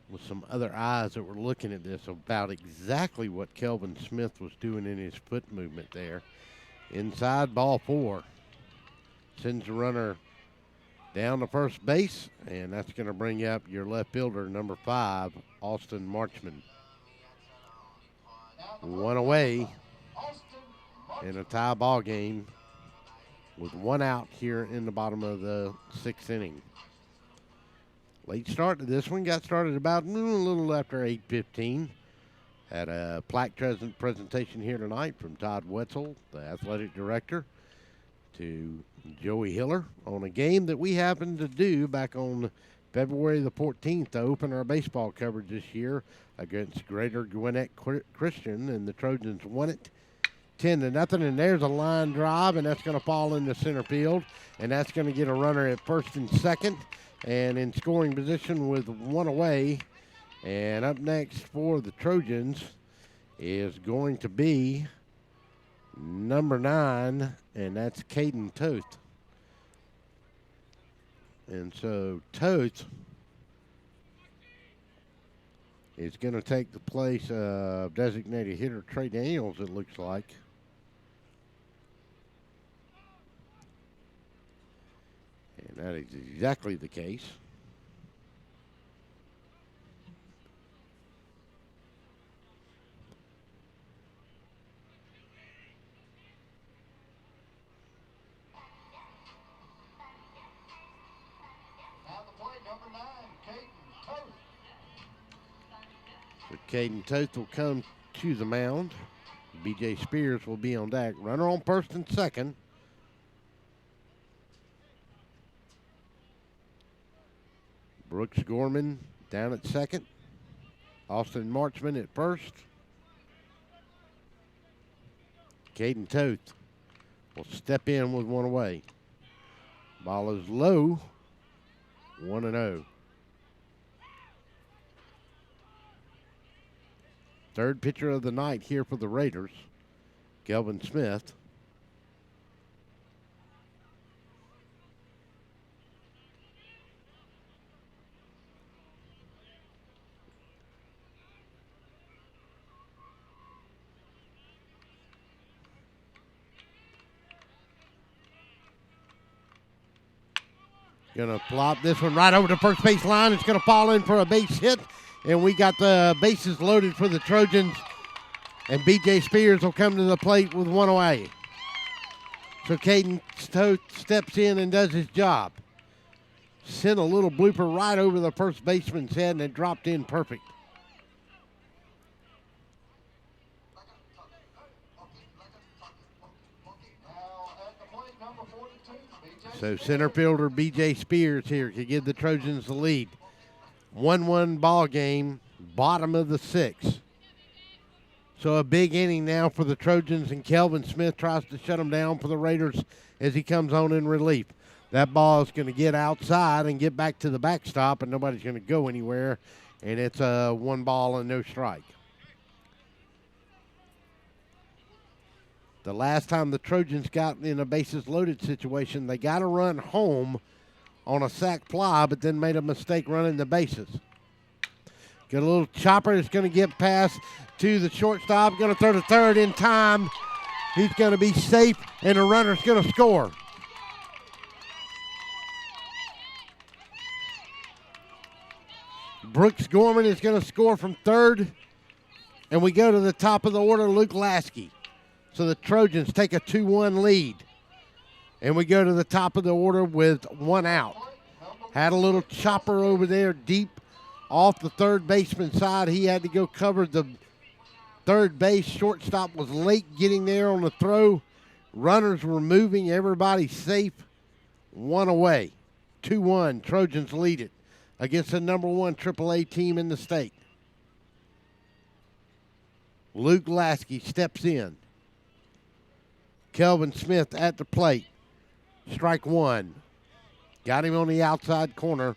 with some other eyes that were looking at this about exactly what Kelvin Smith was doing in his foot movement there. Inside, ball 4. Sends the runner down to first base, and that's going to bring up your left fielder, number 5, Austin Marchman. 1 away in a tie ball game with 1 out here in the bottom of the 6th inning. Late start to this one. Got started about a little after 8:15. Had a plaque presentation here tonight from Todd Wetzel, the athletic director, to Joey Hiller on a game that we happened to do back on February the 14th to open our baseball coverage this year against Greater Gwinnett Christian, and the Trojans won it 10-0. And there's a line drive, and that's going to fall into center field, and that's going to get a runner at first and second, and in scoring position with 1 away. And up next for the Trojans is going to be number 9, and that's Caden Toth. And so Toth is going to take the place of designated hitter Trey Daniels, it looks like. And that is exactly the case. So Caden Toth will come to the mound. B.J. Spears will be on deck. Runner on first and second. Brooks Gorman down at second. Austin Marchman at first. Caden Toth will step in with 1 away. Ball is low. 1-0. Third pitcher of the night here for the Raiders, Kelvin Smith. Going to flop this one right over the first base line. It's going to fall in for a base hit. And we got the bases loaded for the Trojans. And B.J. Spears will come to the plate with one away. So Caden steps in and does his job. Sent a little blooper right over the first baseman's head, and it dropped in perfect. So center fielder B.J. Spears here to give the Trojans the lead. 1-1 ball game, bottom of the sixth. So a big inning now for the Trojans, and Kelvin Smith tries to shut them down for the Raiders as he comes on in relief. That ball is going to get outside and get back to the backstop, and nobody's going to go anywhere, and it's a 1 ball and no strike. The last time the Trojans got in a bases-loaded situation, they got a run home on a sac fly, but then made a mistake running the bases. Got a little chopper that's going to get past to the shortstop, going to throw to third in time. He's going to be safe, and the runner's going to score. Brooks Gorman is going to score from third, and we go to the top of the order, Luke Lasky. So the Trojans take a 2-1 lead, and we go to the top of the order with 1 out. Had a little chopper over there deep off the third baseman side. He had to go cover the third base. Shortstop was late getting there on the throw. Runners were moving. Everybody safe. 1 away. 2-1. Trojans lead it against the number 1 AAA team in the state. Luke Lasky steps in. Kelvin Smith at the plate. Strike 1. Got him on the outside corner.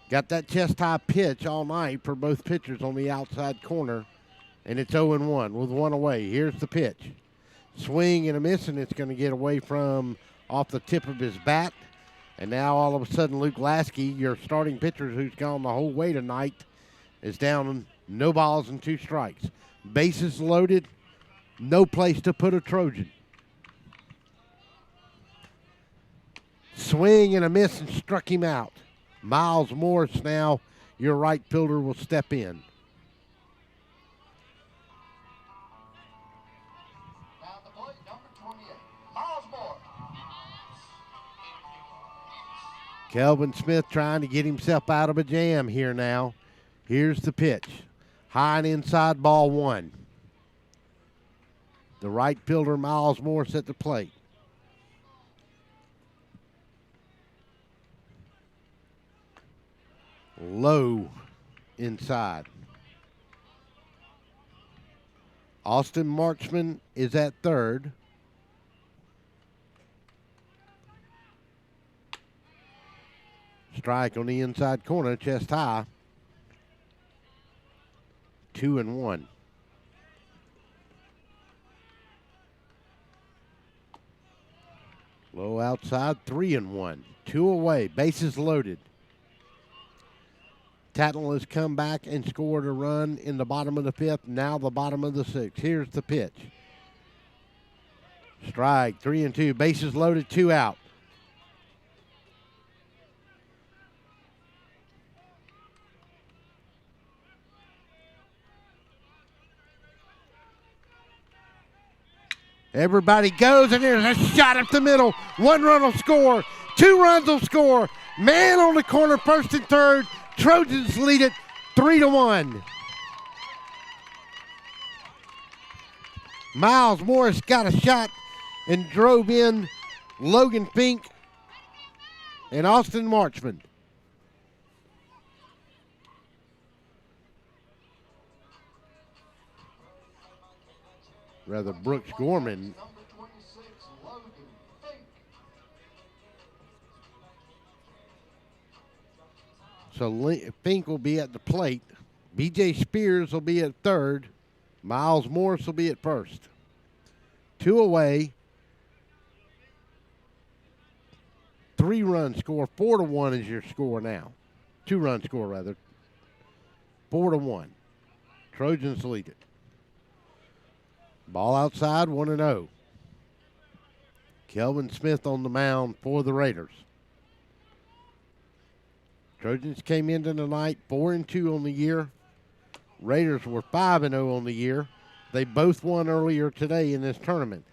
Got that chest-high pitch all night for both pitchers on the outside corner. And it's 0-1 with 1 away. Here's the pitch. Swing and a miss, and it's going to get away from off the tip of his bat. And now all of a sudden Luke Lasky, your starting pitcher who's gone the whole way tonight, is down no balls and 2 strikes. Bases loaded, no place to put a Trojan. Swing and a miss and struck him out. Miles Morris now, your right fielder, will step in. Now the plate, number 28, Miles Moore. Kelvin Smith trying to get himself out of a jam here now. Here's the pitch. High and inside, ball 1. The right fielder, Miles Morris, at the plate. Low inside. Austin Marchman is at third. Strike on the inside corner, chest high. 2-1. Low outside, 3-1. 2 away, bases loaded. Tattnall has come back and scored a run in the bottom of the 5th, now the bottom of the 6th. Here's the pitch. Strike, 3-2, bases loaded, 2 out. Everybody goes, and there's a shot up the middle. 1 run will score. 2 runs will score. Man on the corner, first and third. Trojans lead it 3-1. Miles Morris got a shot and drove in Logan Fink and Austin Marchman. Rather, Brooks Gorman. Number 26, Logan Fink. So Fink will be at the plate. B.J. Spears will be at third. Miles Morris will be at first. 2 away. 3-run score. 4-1 is your score now. 2-run score, rather. 4-1. Trojans lead it. Ball outside, 1-0. Kelvin Smith on the mound for the Raiders. Trojans came into the night 4-2 on the year. Raiders were 5-0 on the year. They both won earlier today in this tournament.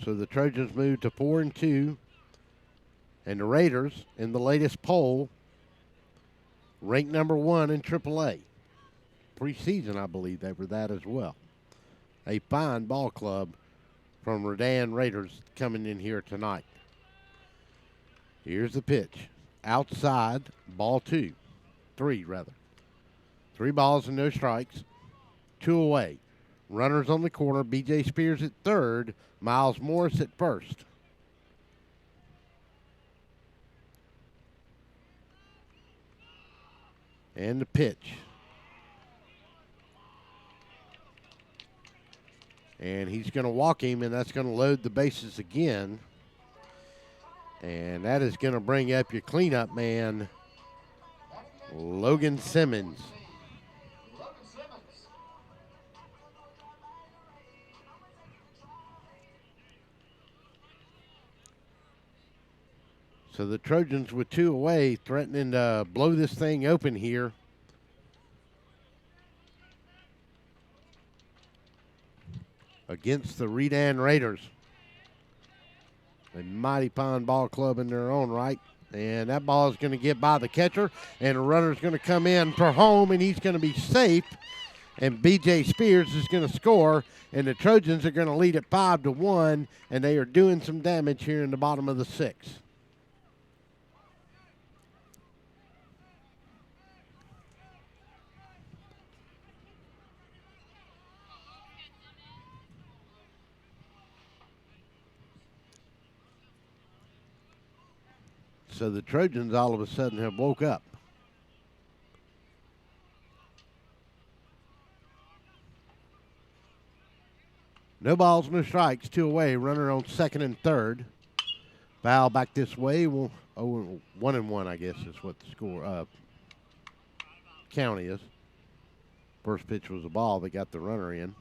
So the Trojans moved to 4-2. And the Raiders, in the latest poll, ranked number 1 in AAA. Preseason, I believe they were that as well. A fine ball club from Redan Raiders coming in here tonight. Here's the pitch. Outside, ball 3 rather. 3 balls and no strikes. 2 away. Runners on the corner. B.J. Spears at third. Miles Morris at first. And the pitch. And he's going to walk him, and that's going to load the bases again. And that is going to bring up your cleanup man, Logan Simmons. So the Trojans with 2 away, threatening to blow this thing open here. Against the Redan Raiders. A mighty fine ball club in their own right. And that ball is going to get by the catcher. And the runner is going to come in for home, and he's going to be safe. And B.J. Spears is going to score. And the Trojans are going to lead at 5-1. And they are doing some damage here in the bottom of the 6th. So the Trojans all of a sudden have woke up. No balls, no strikes, 2 away. Runner on second and third. Foul back this way. Well, 1-1, I guess, is what the score count is. First pitch was a ball. They got the runner in.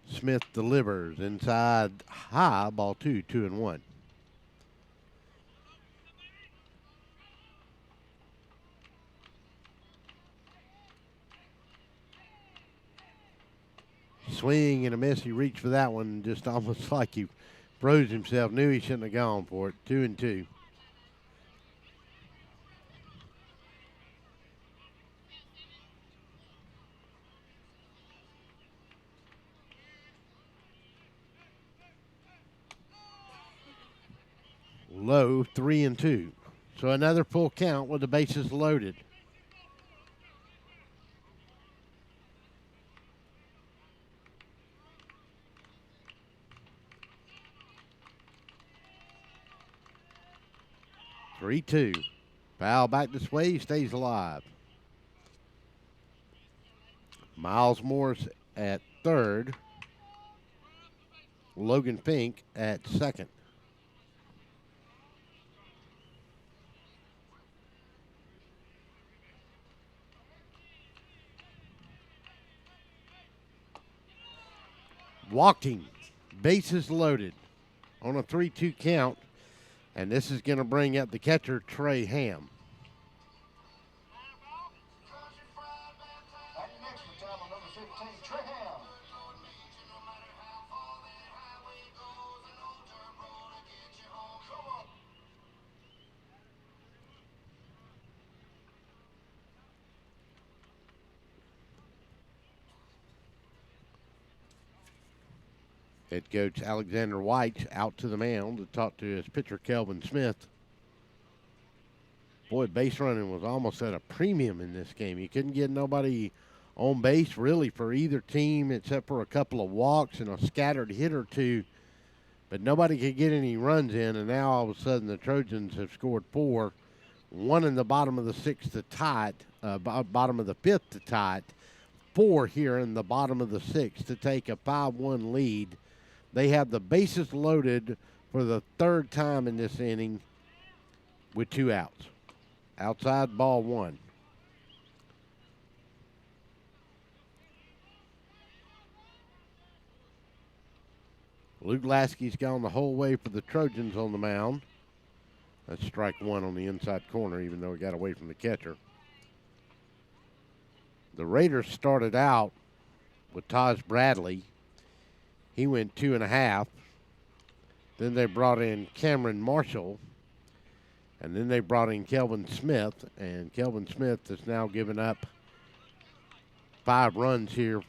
Smith delivers inside high, ball 2-1. Swing and a miss. He reached for that one, just almost like he froze himself. Knew he shouldn't have gone for it. 2-2. Low, 3-2. So another full count with the bases loaded. Three, 2. Foul back this way. He stays alive. Miles Morris at third. Logan Fink at second. Walked him. Bases loaded on a 3-2 count. And this is going to bring up the catcher, Trey Ham. Head coach Alexander White out to the mound to talk to his pitcher, Kelvin Smith. Boy, base running was almost at a premium in this game. You couldn't get nobody on base really for either team except for a couple of walks and a scattered hit or two. But nobody could get any runs in, and now all of a sudden the Trojans have scored 4. 1 in the bottom of the 6th to tie it, bottom of the 5th to tie it. 4 here in the bottom of the 6th to take a 5-1 lead. They have the bases loaded for the 3rd time in this inning with 2 outs. Outside, ball 1. Luke Lasky's gone the whole way for the Trojans on the mound. That's strike one on the inside corner, even though he got away from the catcher. The Raiders started out with Taj Bradley. He went 2.5. Then they brought in Cameron Marshall. And then they brought in Kelvin Smith. And Kelvin Smith has now given up 5 runs here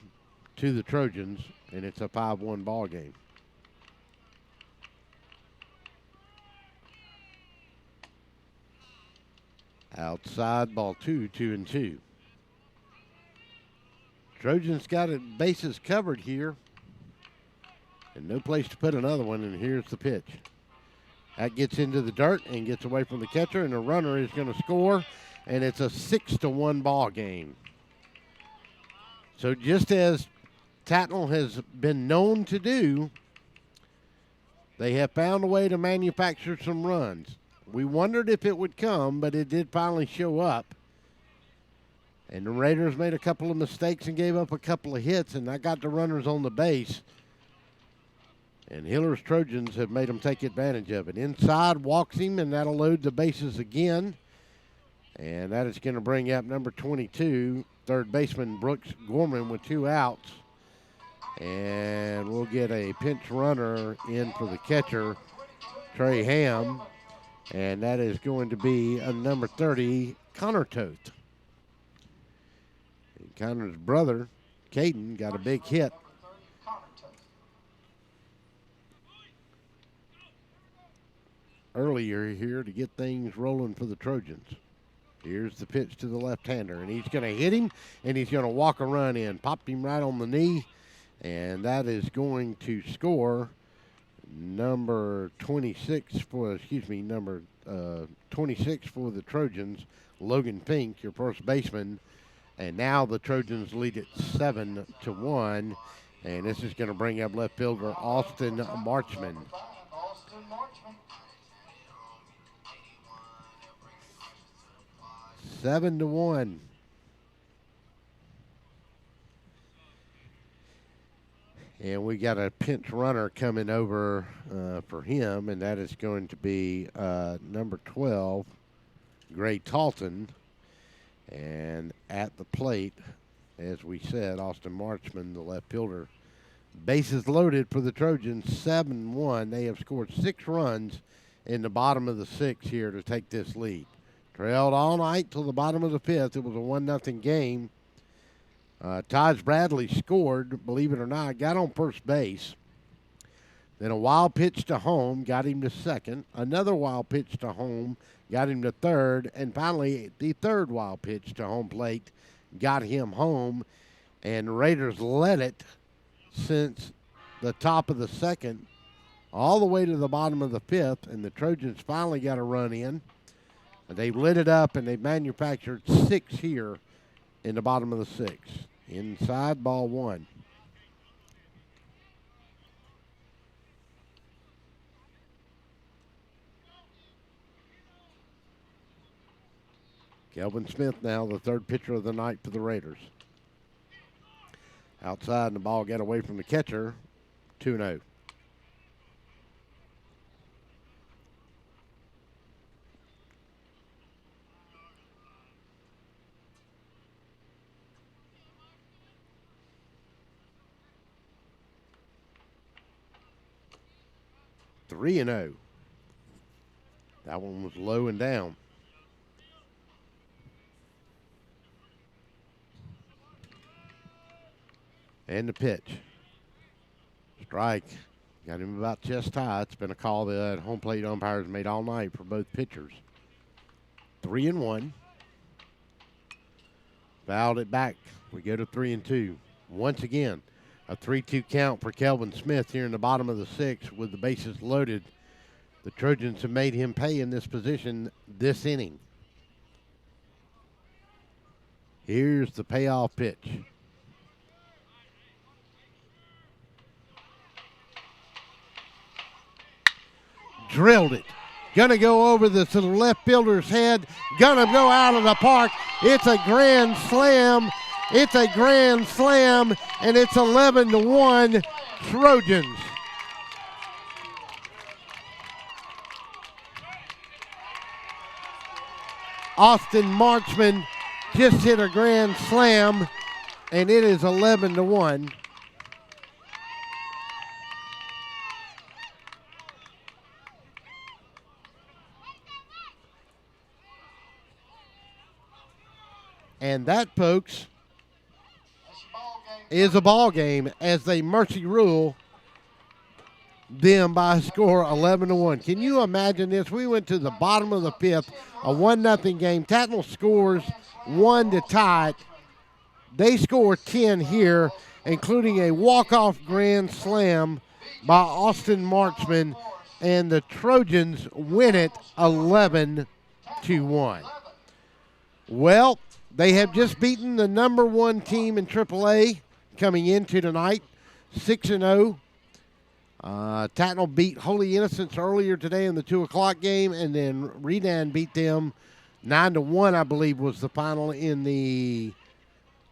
to the Trojans. And it's a 5-1 ball game. Outside, ball 2, 2-2. Trojans got it bases covered here. And no place to put another one, and here's the pitch. That gets into the dirt and gets away from the catcher, and the runner is going to score, and it's a 6-1 ball game. So just as Tattnall has been known to do, they have found a way to manufacture some runs. We wondered if it would come, but it did finally show up. And the Raiders made a couple of mistakes and gave up a couple of hits, and that got the runners on the base. And Hiller's Trojans have made them take advantage of it. Inside, walks him, and that'll load the bases again. And that is going to bring up number 22, third baseman Brooks Gorman with 2 outs. And we'll get a pinch runner in for the catcher, Trey Ham. And that is going to be a number 30, Connor Toth. And Connor's brother, Caden, got a big hit. Earlier here to get things rolling for the Trojans. Here's the pitch to the left-hander, and he's going to hit him, and he's going to walk a run in. Popped him right on the knee, and that is going to score number 26 for, number 26 for the Trojans, Logan Fink, your first baseman. And now the Trojans lead it 7-1, and this is going to bring up left fielder Austin Marchman. 7-1. And we got a pinch runner coming over for him, and that is going to be number 12, Gray Talton. And at the plate, as we said, Austin Marchman, the left fielder. Bases loaded for the Trojans, 7-1. They have scored 6 runs in the bottom of the 6th here to take this lead. Trailed all night till the bottom of the 5th. It was a 1-0 game. Taj Bradley scored, believe it or not, got on first base. Then a wild pitch to home, got him to second. Another wild pitch to home, got him to third. And finally, the third wild pitch to home plate got him home. And the Raiders led it since the top of the 2nd all the way to the bottom of the 5th. And the Trojans finally got a run in. They lit it up, and they manufactured 6 here in the bottom of the 6th. Inside, ball 1. Kelvin Smith now the third pitcher of the night for the Raiders. Outside, and the ball got away from the catcher. 2-0. Three and 0. That one was low and down. And the pitch. Strike. Got him about chest high. It's been a call that home plate umpires made all night for both pitchers. 3-1. Fouled it back. We go to 3-2. Once again, a 3-2 count for Kelvin Smith here in the bottom of the 6th with the bases loaded. The Trojans have made him pay in this position this inning. Here's the payoff pitch. Drilled it. Gonna go over to the left fielder's head. Gonna go out of the park. It's a grand slam. It's a grand slam, and it's 11-1 Trojans. Austin Marchman just hit a grand slam, and it is 11-1. And that, folks, is a ball game as they mercy rule them by a score 11-1. Can you imagine this? We went to the bottom of the fifth, a 1-0 game. Tattnall scores 1 to tie it. They score 10 here, including a walk-off grand slam by Austin Marchman, and the Trojans win it 11-1. Well, they have just beaten the number 1 team in AAA coming into tonight, 6-0. Tattnall beat Holy Innocents earlier today in the 2 o'clock game, and then Redan beat them 9-1, I believe, was the final in the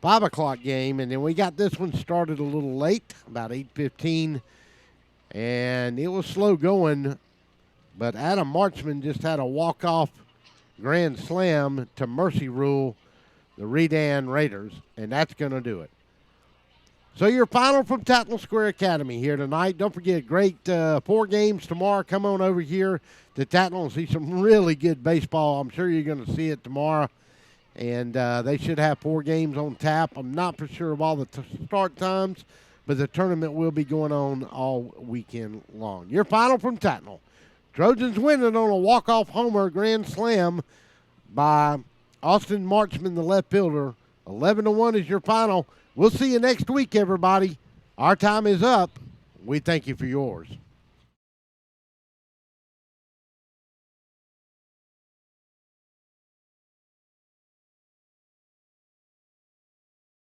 5 o'clock game. And then we got this one started a little late, about 8:15, and it was slow going. But Adam Marchman just had a walk-off grand slam to mercy rule the Redan Raiders, and that's going to do it. So your final from Tattnall Square Academy here tonight. Don't forget, great 4 games tomorrow. Come on over here to Tattnall and see some really good baseball. I'm sure you're going to see it tomorrow. And they should have 4 games on tap. I'm not for sure of all the start times, but the tournament will be going on all weekend long. Your final from Tattnall. Trojans winning on a walk-off homer grand slam by Austin Marchman, the left fielder. 11-1 is your final. We'll see you next week, everybody. Our time is up. We thank you for yours.